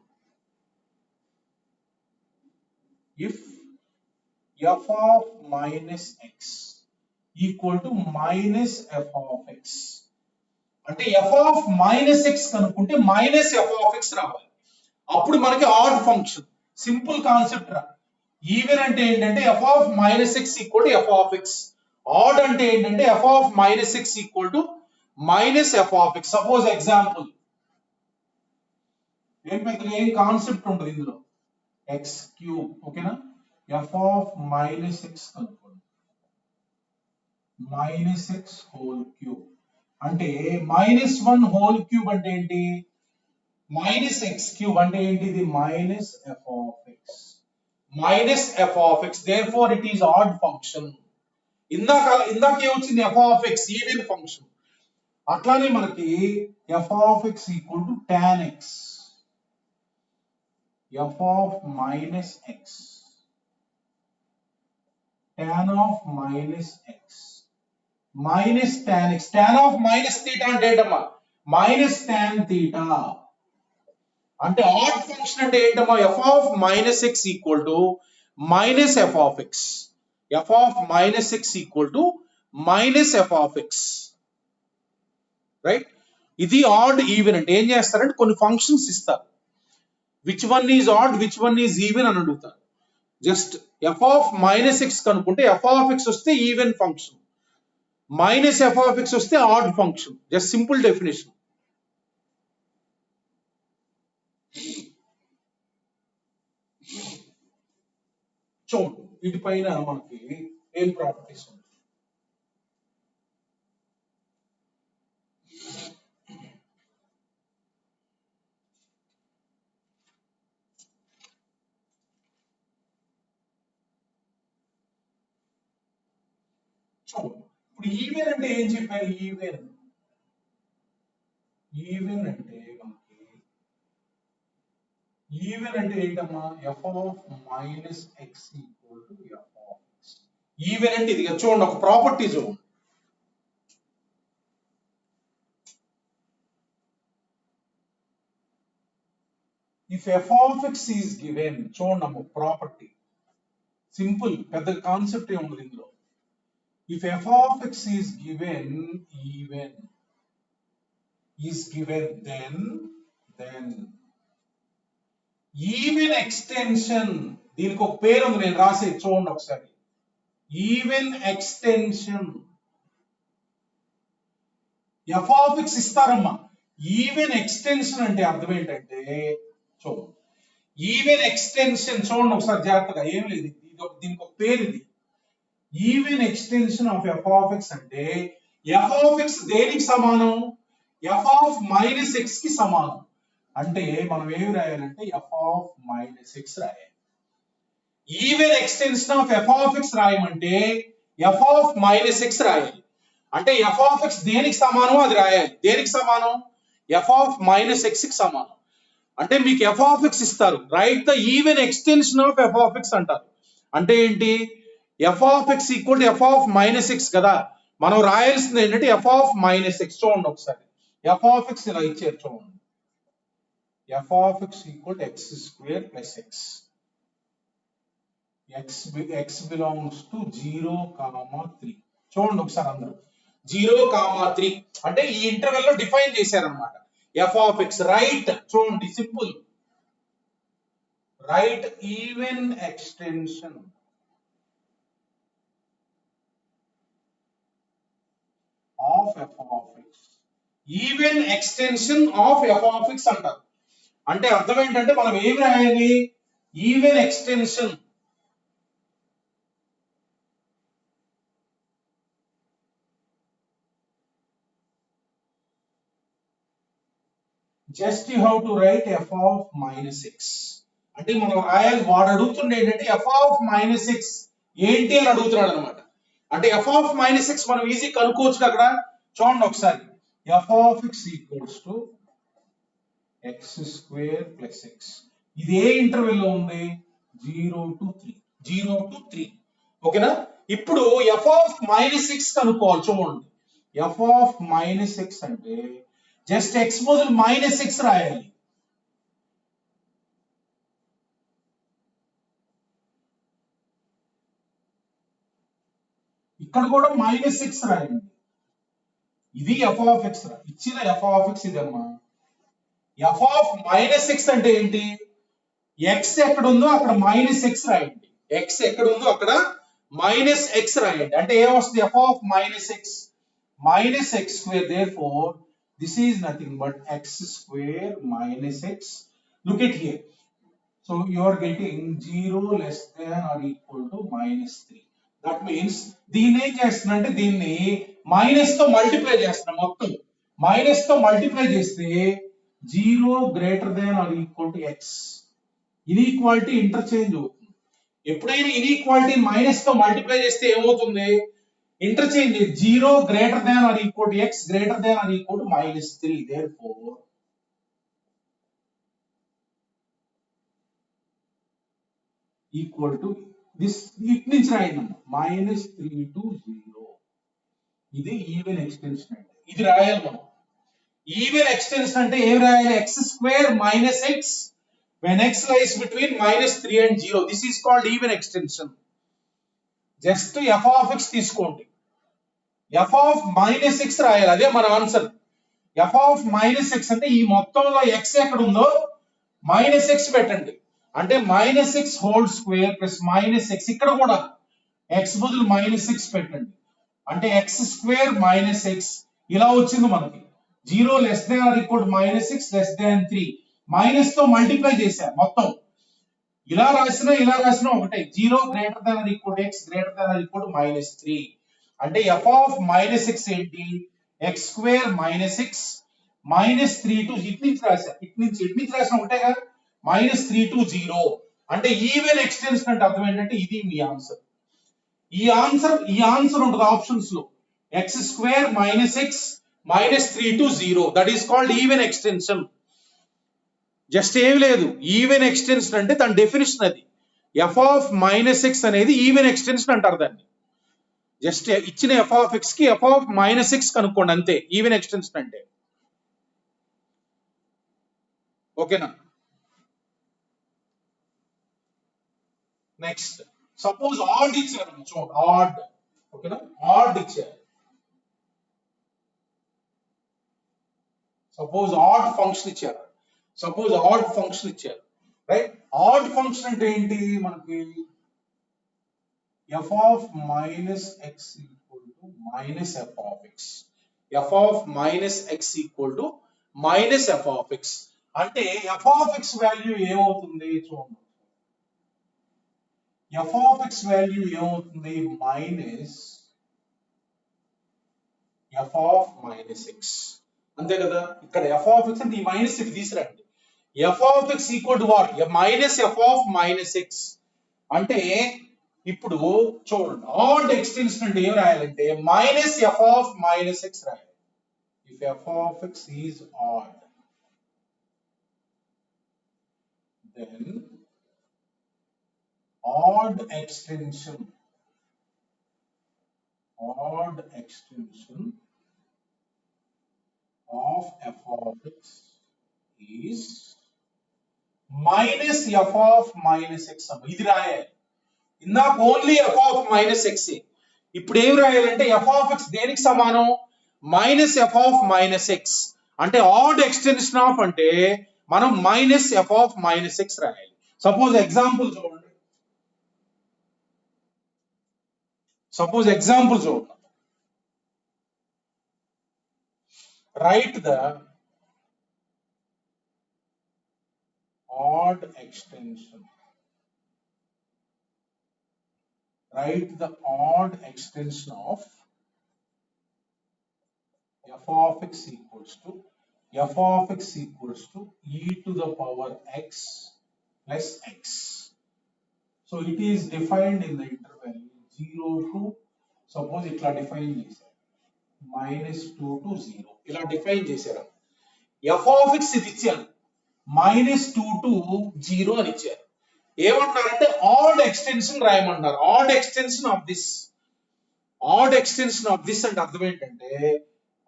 If f of minus x equal to minus f of x, అంటే f of minus x కనుక్కుంటే మైనస్ f of x రావాలి. అప్పుడు మనకి ఆడ్ ఫంక్షన్. సింపుల్ కాన్సెప్ట్ రా. Even అంటే ఏంటంటే f of minus x equal to f of x. Odd అంటే ఏంటంటే f of minus x equal to minus f of x. Suppose example, ఏం concept ఉంటుంది ఇందులో? X cube. ఓకేనా? ఎఫ్ ఆఫ్ మైనస్ ఎక్స్ కనుక్కోండి. మైనస్ ఎక్స్ హోల్ క్యూబ్ అంటే minus 1 whole cube అంటే ఏంటి? మైనస్ ఎక్స్ క్యూబ్ అంటే ఏంటి? ఇది minus f of x. Minus f of x, therefore it is odd function. ఇందాక ఏమొచ్చింది? F of x even function. అట్లానే మనకి f of x equal to tan x. f of minus x, tan of minus x, minus tan x, tan of minus theta అంటే ఏంటమ్మా? Minus tan theta. అంటే add function అంటే ఏంటమ్మా? f of minus x equal to minus f of x. f of minus x equal to minus f of x. Right? ఇది odd even అంటే ఏం చేస్తారంటే కొన్ని ఫంక్షన్స్ ఇస్తారు. Which one is odd, which one is even అని అడుగుతారు. Just f of minus x కనుక్కుంటే f of x వస్తే even function, minus f of x వస్తే odd function. Just simple definition. చూడండి వీటిపైన మనకి ఏం ప్రాపర్టీస్ ఉంటాయి. చూడండి ఇప్పుడు ఈవెన్ అంటే ఏం చెప్పారు? ఈవెన్ అంటే మనకి ఈవెన్ అంటే ఏంటమ్మా? F of minus X equal to f of x. Even అంటే ఇది. చూడండి ఒక ప్రాపర్టీ చూడండి. If F of x is given, చూడండి అమ్మ ప్రాపర్టీ సింపుల్, పెద్ద కాన్సెప్ట్ ఏ ఉండదు ఇందులో. If f of x is given, even is given, then even extension, దీనికి ఒక పేరు ఉంది, నేను రాసే చూడండి ఒకసారి. Even extension F of X ఇస్తారమ్మా. ఈవెన్ ఎక్స్టెన్షన్ అంటే అర్థం ఏంటంటే చూడండి, ఈవెన్ ఎక్స్టెన్షన్ చూడండి ఒకసారి జాగ్రత్తగా. ఏం లేదు, దీనికి ఒక పేరు ఇది. Even extension of f of x అంటే ఎఫ్ ఆఫ్ ఎక్స్ దేనికి సమానం? ఎఫ్ ఆఫ్ మైనస్ ఎక్స్ కి సమానం. అంటే మనం ఏమి రాయాలంటే ఎఫ్ ఆఫ్ మైనస్ ఎక్స్ రాయాలి. Even extension of f of x రాయమంటే ఎఫ్ ఆఫ్ మైనస్ ఎక్స్ రాయాలి. అంటే ఎఫ్ ఆఫ్ ఎక్స్ దేనికి సమానం అది రాయాలి. దేనికి సమానం? ఎఫ్ ఆఫ్ మైనస్ ఎక్స్ కి సమానం. అంటే మీకు ఎఫ్ ఆఫ్ ఎక్స్ ఇస్తారు, right the even extension of f of X అంటారు. అంటే ఏంటి? F of x equal to f of minus X కదా, మనం రాయాల్సింది ఏంటంటే ఎఫ్ ఆఫ్ మైనస్ ఎక్స్. చూడండి ఒకసారి, ఎఫ్ ఆఫ్ ఎక్స్ ఇలా ఇచ్చారు చూడండి. F of x equal to X square plus X. X belongs to 0,3. చూడండి ఒకసారి అందరూ 0,3 అంటే ఈ ఇంటర్వెల్ లో డిఫైన్ చేశారనమాట ఎఫ్ ఆఫ్ ఎక్స్. రైట్? చూడండి simple write even extension of f of x. Even extension of f of x అంటారు. అంటే అర్థం ఏంటంటే మనం ఏమి రాయాలి, even extension just you have to right f of minus x. అంటే మనం రాయాలి, వాడు అడుగుతుండే ఏంటంటే f of minus x ఏంటి అని అడుగుతున్నాడు అనమాట. అంటే f of minus x మనం ఈజీ కనుక్కోవచ్చు అక్కడ. చూడండి ఒకసారి, f of x equals to x square plus x. ఇది ఏ ఇంటర్వెల్ లో ఉంది, 0 to 3. ఓకేనా. ఇప్పుడు f of minus x కనుక్కోవాలి. చూడండి, f of minus x అంటే జస్ట్ x బదులు మైనస్ x రాయాలి. ఇక్కడ కూడా మైనస్ x రాయండి. ఇది f of x ఇచ్చిన f of x ఇదమ్మా. f of మైనస్ x అంటే ఏంటి, x ఎక్కడ ఉందో అక్కడ మైనస్ x రాయండి. x ఎక్కడ ఉందో అక్కడ మైనస్ x రాయండి. అంటే ఏమొస్తుంది, f of minus x minus x square. Therefore this is nothing but x square minus x. Look at here. So you are getting 0 less than or equal to minus 3. That means దీన్ని ఏం చేస్తున్నా, దీన్ని minus తో multiply చేస్తున్నా. మొత్తం minus తో multiply చేస్తే 0 greater than or equal to x. Inequality interchange అవుతుంది. ఎప్పుడైనా ఇన్ఈక్వాలిటీ మైనస్ తో మల్టిప్లై చేస్తే ఏమవుతుంది, interchange. 0 greater than or equal to x greater than or equal to minus 3. Therefore equal to this, it నుంచి రాయండి -3 to 0. ఇది even extension అంటే ఇది రాయాలి మనం. ఈవెన్ ఎక్స్టెన్షన్ అంటే ఏం రాయాలి, x square minus x when x lies between -3 and 0. This is called even extension. Just f of x తీసుకోండి, f of minus x రాయాలి. అదే మన answer. f of minus x అంటే ఈ మొత్తంలో x ఎక్కడ ఉందో మైనస్ x పెట్టండి. అంటే minus x whole square plus minus x. ఇక్కడ కూడా x బదులు మైనస్ x పెట్టండి. అంటే x స్క్వేర్ మైనస్ x ఇలా వచ్చింది మనకి. 0 less than or equal to minus 6 less than 3. Minus తో మల్టిప్లై చేశారు మొత్తం. ఇలా రాసినా ఒకటే. 0 greater than or equal to x greater than or equal to minus 3. అంటే f of minus x ఏంటి, x square minus x -3 to it నుంచి రాసిన ఒకటేగా, -3 to 0. అంటే ఈవెన్ ఎక్స్టెన్షన్ అంటే అర్థం ఏంటంటే ఇది మీ ఆన్సర్. ఈ ఆన్సర్ ఉంటుంది ఆప్షన్స్ లో, x square minus x -3 to 0. That is called even extension. Just ఏమి లేదు, ఈవెన్ ఎక్స్టెన్షన్ అంటే దాని డెఫినేషన్ అది. f of minus x అనేది ఈవెన్ ఎక్స్టెన్షన్ అంటారు దాన్ని. జస్ట్ ఇచ్చిన f of x కి f of minus x కనుక్కోండి అంతే, ఈవెన్ ఎక్స్టెన్షన్ అంటే. ఓకేనా. నెక్స్ట్, సపోజ్ ఆడ్ ఇచ్చారు చూడండి, ఆడ్. ఓకేనా, ఆడ్ ఇచ్చారు. సపోజ్ ఆడ్ ఫంక్షన్ ఇచ్చారు. రైట్. ఆడ్ ఫంక్షన్ అంటే ఏంటి మనకి, f of minus x equal to minus f of x. f of minus x equal to minus f of x. అంటే f of x value ఏమవుతుంది చూడండి. f of x value ఏమవుతుంది, minus f of minus x. అంతే కదా. ఇక్కడ f of x అంటే ఈ minus ఇటు తీసుకురండి. f of x equal to what, minus f of minus x. అంటే ఇప్పుడు చూడండి, ఆడ్ ఎక్స్టెన్షన్ అంటే ఏం రాయాలంటే minus f of minus x రాయాలి. if f of x is odd, then odd extension of f of x is minus f of minus x. ఇది రాయాలి. ఇందాక only f of minus x. ఇప్పుడు ఏం రాయాలంటే f of x దేనికి సమానం, minus f of minus x. అంటే add extension of అంటే మనం minus f of minus x రాయాలి. సపోజ్ ఎగ్జాంపుల్ చూడండి, right the odd extension. Write the odd extension of f of x equals to e to the power x plus x. So it is defined in the interval 0 to, suppose itla define chesaru -2 to 0 ila define chesaru. f of x ఇది ఇచ్చారు -2 to 0 అని ఇచ్చారు. ఏమన్నారంటే odd extension రాయమన్నారు. Odd extension of this అంటే అర్థం ఏంటంటే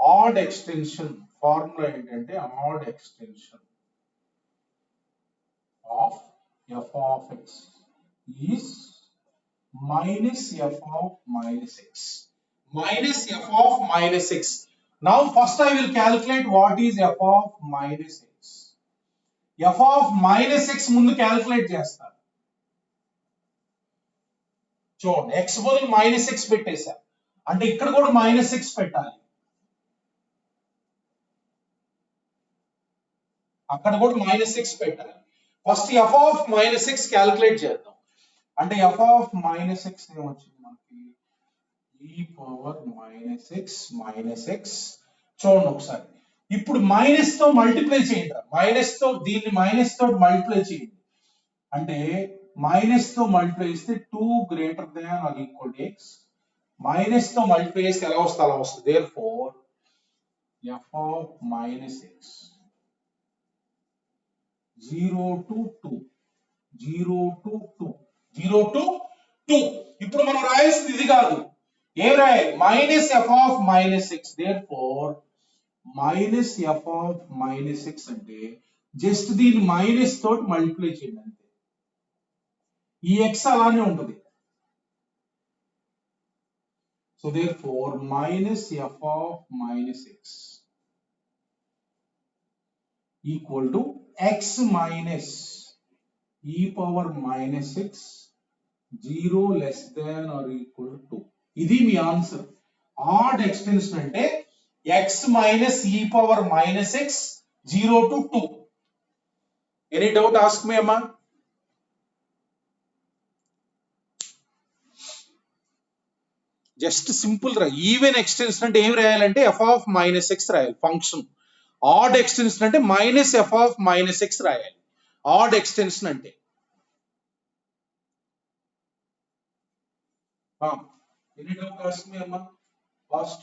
odd extension formula ఏంటంటే odd extension of f of x is minus f of minus x. Now first I will calculate what is f of minus x. f of minus x ముందు calculate చేస్తాను. చూడండి, x బదులు -x పెట్టేశా అంటే ఇక్కడ కూడా -x పెట్టాలి, అక్కడ కూడా -x పెట్టాలి. First f of -x calculate చేద్దాం. అంటే f of -x ఏమొచ్చింది మనకి e పవర్ -x. చూడండి ఒకసారి, ఇప్పుడు మైనస్ తో మల్టిప్లై చేయండి, దీన్ని మైనస్ తో మల్టిప్లై చేయండి. అంటే మైనస్ తో మల్టిప్లై చేస్తే 2 greater than or equal to x. Minus తో మల్టిప్లై చేస్తే ఎలా వస్తే అలా వస్తుంది. Therefore f of -x 0 to 2. ఇప్పుడు మనం రాయాల్సింది ఇది కాదు, ఏం రాయాలి, -f of -x. Therefore -f of -x అంటే జస్ట్ దీన్ని మైనస్ తోటి మల్టిప్లై చేయండి అంతే. ఈ x అలానే ఉంటుంది. So therefore -f of -x equal to x minus e power -x 0 less than or equal to 2. ఇది మీ ఆన్సర్. ఆడ్ ఎక్స్టెన్షన్ అంటే x minus e power -x 0 to 2. Any doubt? Ask me, Amma. Just simple రా. Even extension అంటే ఏం రాయాలంటే f of -x రాయాలి function. Odd extension అంటే -f of -x రాయాలి. Odd extension అంటే ఎనీ డౌట్? ఆస్క్ మీ అమ్మా. ఫాస్ట్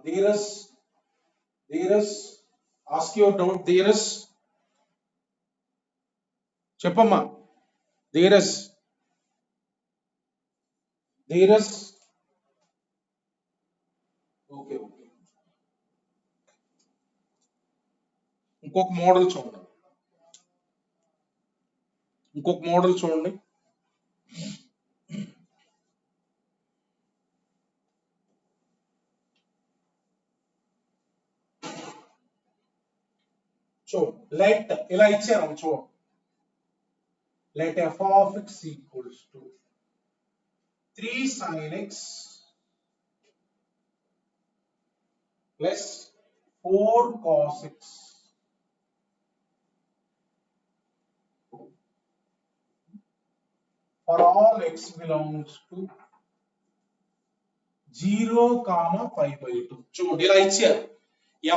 ధీరస్, ఆస్క్ యువర్ డౌట్. ధీరస్ చెప్పమ్మా. ధీరస్ ఓకే. ఇంకొక మోడల్ చూడండి. లెట్ ఇలా ఇచ్చారు చూడండి. Let f of x equals to 3 sin x plus 4 cos x for all x belongs to 0, π/2. చూడండి ఇలా ఇచ్చారు.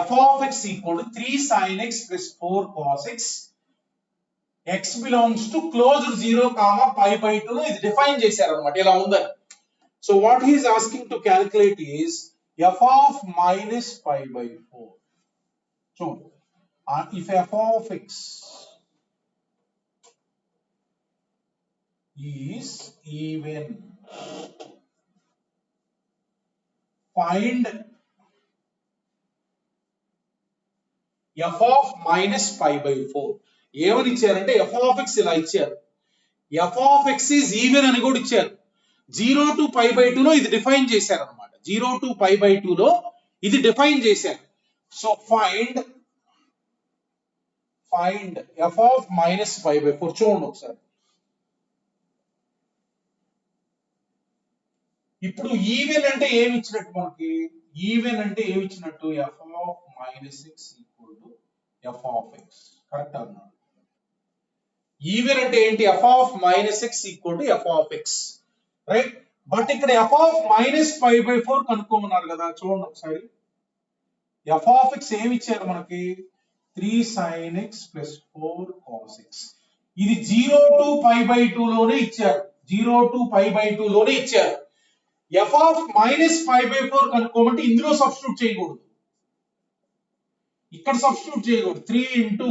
f of x equal to 3 sin x plus 4 cos x, x belongs to closed 0, π/2 లో ఇది define చేశారు అన్నమాట. ఇలా ఉందని. So what he is asking to calculate is f of -π/4. చూడండి, if f of x is even, find f of -π/4. ఏమని ఇచ్చారంటే f of x ఇలా ఇచ్చారు. f of x is even అని కూడా ఇచ్చారు. 0 to π/2 లో ఇది డిఫైన్ చేశారు అన్నమాట. 0 to π/2 లో ఇది డిఫైన్ చేశారు. So find F of minus 5/4 చూడండి ఒకసారి. ఇప్పుడు ఈవెన్ అంటే ఏమి ఇచ్చినట్టు మనకి? ఈవెన్ అంటే ఏమి ఇచ్చినట్టు? F of minus X equal to f of X. Correct అన్నాడు. ఈవెన్ అంటే ఏంటి? F of minus X equal to f of X, right? But ఇక్కడ ఎఫ్ ఆఫ్ మైనస్ 5/4 కనుక్కోమన్నారు కదా, చూడండి ఒకసారి. ఎఫ్ ఆఫ్ ఎక్స్ ఏమి ఇచ్చారు మనకి? 3 sin x plus 4 cos x. ఇది 0 to π/2 లోనే ఇచ్చారు. 0 to π/2 లోనే ఇచ్చారు. ఎఫ్ ఆఫ్ మైనస్ 5/4 కనుక్కోమంటే ఇందులో సబ్స్టిట్యూట్ చేయకూడదు, ఇక్కడ సబ్స్టిట్యూట్ చేయకూడదు. 3 ఇంటూ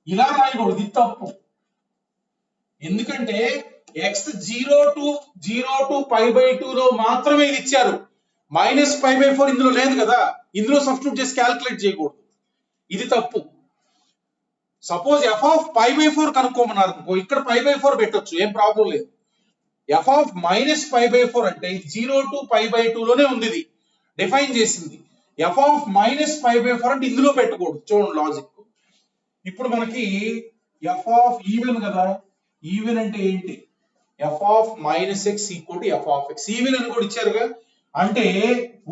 ఇలా రాయకూడదు, ఇది తప్పు. ఎందుకంటే ఎక్స్ 0 to π/2 లో మాత్రమే ఇది ఇచ్చారు. మైనస్ 5/4 ఇందులో లేదు కదా, ఇందులో సబ్స్టిట్యూట్ చేసి క్యాల్కులేట్ చేయకూడదు, ఇది తప్పు. సపోజ్ ఎఫ్ ఆఫ్ π/4 కనుక్కోమన్నారు అనుకో, ఇక్కడ π/4 పెట్టొచ్చు, ఏం ప్రాబ్లం లేదు. ఎఫ్ ఆఫ్ మైనస్ 5/4 అంటే 0 to π/2 లోనే ఉంది, ఇది డిఫైన్ చేసింది. ఎఫ్ ఆఫ్ మైనస్ 5/4 అంటే ఇందులో పెట్టకూడదు. చూడండి లాజిక్. ఇప్పుడు మనకి ఎఫ్ ఆఫ్ ఈవెన్ కదా, ఈవెన్ అంటే ఏంటి? F of minus X equal to f of x. Even అని కూడా ఇచ్చారుగా, అంటే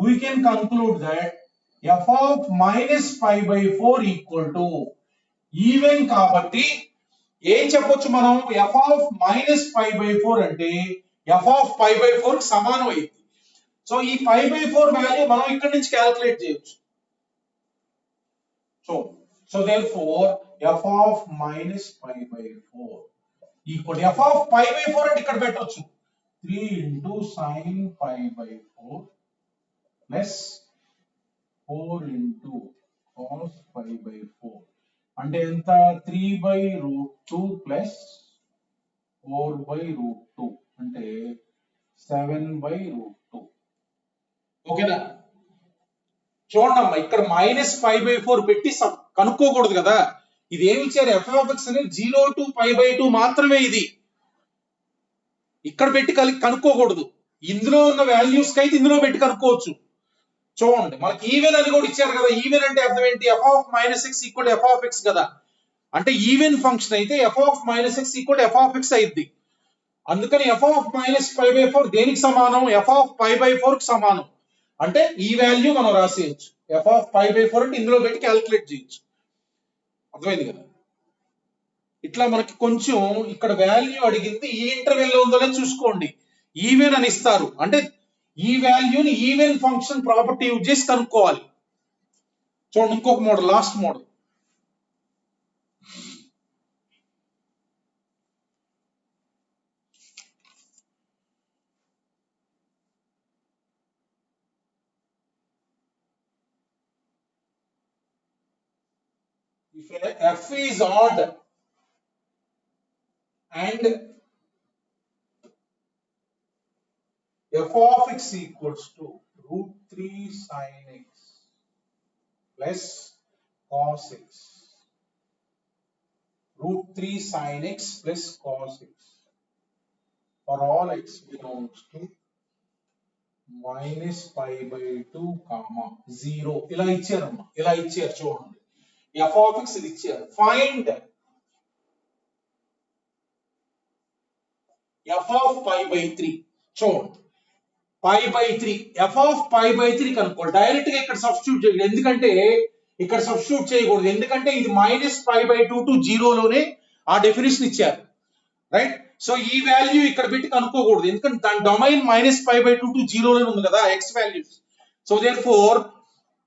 we can conclude that F of minus 5/4 equal to even. కాబట్టి ఏం చెప్పొచ్చు మనం? ఎఫ్ ఆఫ్ మైనస్ 5/4 అంటే ఎఫ్ ఆఫ్ 5/4 కి సమానం అయింది. సో ఈ 5/4 వాల్యూ మనం ఇక్కడ నుంచి క్యాల్కులేట్ చేయొచ్చు. So therefore f of minus 5/4 equal to f of 5/4 అంటే ఇక్కడ పెట్టొచ్చు, 3 into sin 5/4 plus 4 into cos 5/4 అంటే ఎంత? 3/√2 plus 4/√2 అంటే 7/√2. ఓకేనా? చూడమ్మా, ఇక్కడ మైనస్ 5/4 పెట్టి కనుక్కోకూడదు కదా. ఇది ఏమి ఇచ్చారు? ఎఫ్ ఆఫ్ ఎక్స్ అనేది 0 to π/2 మాత్రమే, ఇది ఇక్కడ పెట్టి కనుక్కోకూడదు. ఇందులో ఉన్న వాల్యూస్ కి అయితే ఇందులో పెట్టి కనుక్కోవచ్చు. చూడండి, మనకి ఈవెన్ అని కూడా ఇచ్చారు కదా. ఈవెన్ అంటే అర్థం ఏంటి? F of minus X equal to f of X కదా. అంటే ఈవెన్ ఫంక్షన్ అయితే F of minus X equal to f of X అయింది. అందుకని ఎఫ్ ఆఫ్ మైనస్ 5/4 దేనికి సమానం? ఎఫ్ ఆఫ్ 5/4 కి సమానం. అంటే ఈ వాల్యూ మనం రాసేయచ్చు. ఎఫ్ ఆఫ్ 5/4 అంటే ఇందులో పెట్టి క్యాల్కులేట్ చేయొచ్చు. అర్థమైంది కదా? ఇట్లా మనకి కొంచెం ఇక్కడ వాల్యూ అడిగింది ఈ ఇంటర్వెల్ లో ఉందో లేదో చూసుకోండి. ఈవెన్ అని ఇస్తారు అంటే ఈ వాల్యూని ఈవెన్ ఫంక్షన్ ప్రాపర్టీ యూజ్ చేసి కనుక్కోవాలి. చూడండి ఇంకొక model, last model. If f is odd and f of x equals to √3 sin x plus cos x, √3 sin x plus cos x for all x belongs to minus π/2, 0 ఇలా ఇచ్చారమ్మా, ఇలా ఇచ్చారు. చూడండి f of x ఇది ఇచ్చారు. Find f of π/3. చూడండి π/3, f of π/3 కనుక్కోండి. Direct గా ఇక్కడ సబ్స్టిట్యూట్ చేయండి, ఎందుకంటే ఇక్కడ సబ్స్టిట్యూట్ చేయకూడదు, ఎందుకంటే ఇది మైనస్ π/2 to 0 లోనే ఆ డెఫినేషన్ ఇచ్చారు, రైట్? సో ఈ వాల్యూ ఇక్కడ పెట్టి కనుక్కోకూడదు, ఎందుకంటే దాని డొమైన్ మైనస్ π/2 to 0 లోనే ఉంది కదా X values. So therefore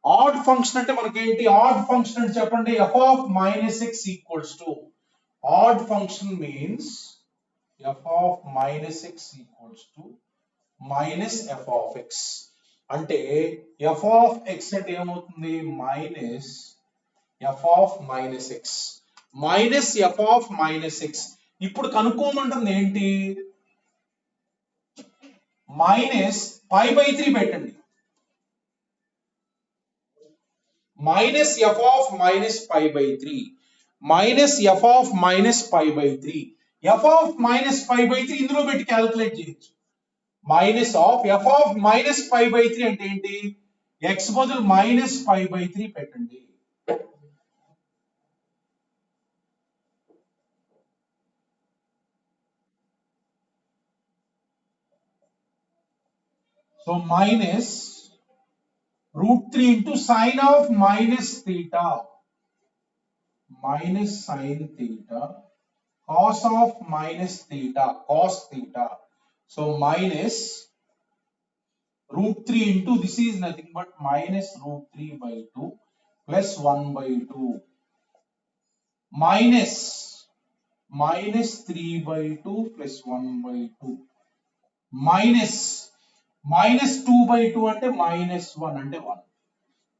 add function అంటే మనకి ఏంటి? ఆడ్ ఫంక్షన్ అంటే చెప్పండి. f of minus x equals to odd function means f of minus x equals to minus f of x. అంటే f of x అంటే ఏమవుతుంది? Minus f of minus x minus f of minus x. ఇప్పుడు కనుక్కోమంటుంది ఏంటి? Minus π/3 పెట్టండి, minus f of minus π/3 minus f of minus π/3. f of minus π/3 ఇందులో పెట్టి calculate చేయొచ్చు. Minus of f of minus 5/3 అంటే ఏంటి? ఎక్స్ బదులు మైనస్ 5/3 పెట్టండి. So minus √3 into sine of minus theta, minus sin theta, cos of minus theta, cos theta. So minus √3 into, this is nothing but minus √3/2 plus 1/2 minus 3/2 plus 1/2 minus 2/2 అంటే -1 అంటే 1.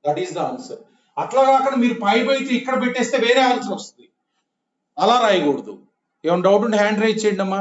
That is the answer. అట్లా కాకుండా మీరు 5/3 ఇక్కడ పెట్టేస్తే వేరే answer వస్తుంది. అలా రాయకూడదు. ఏమైనా డౌట్ ఉంటే హ్యాండ్ రైజ్ చేయండి అమ్మా.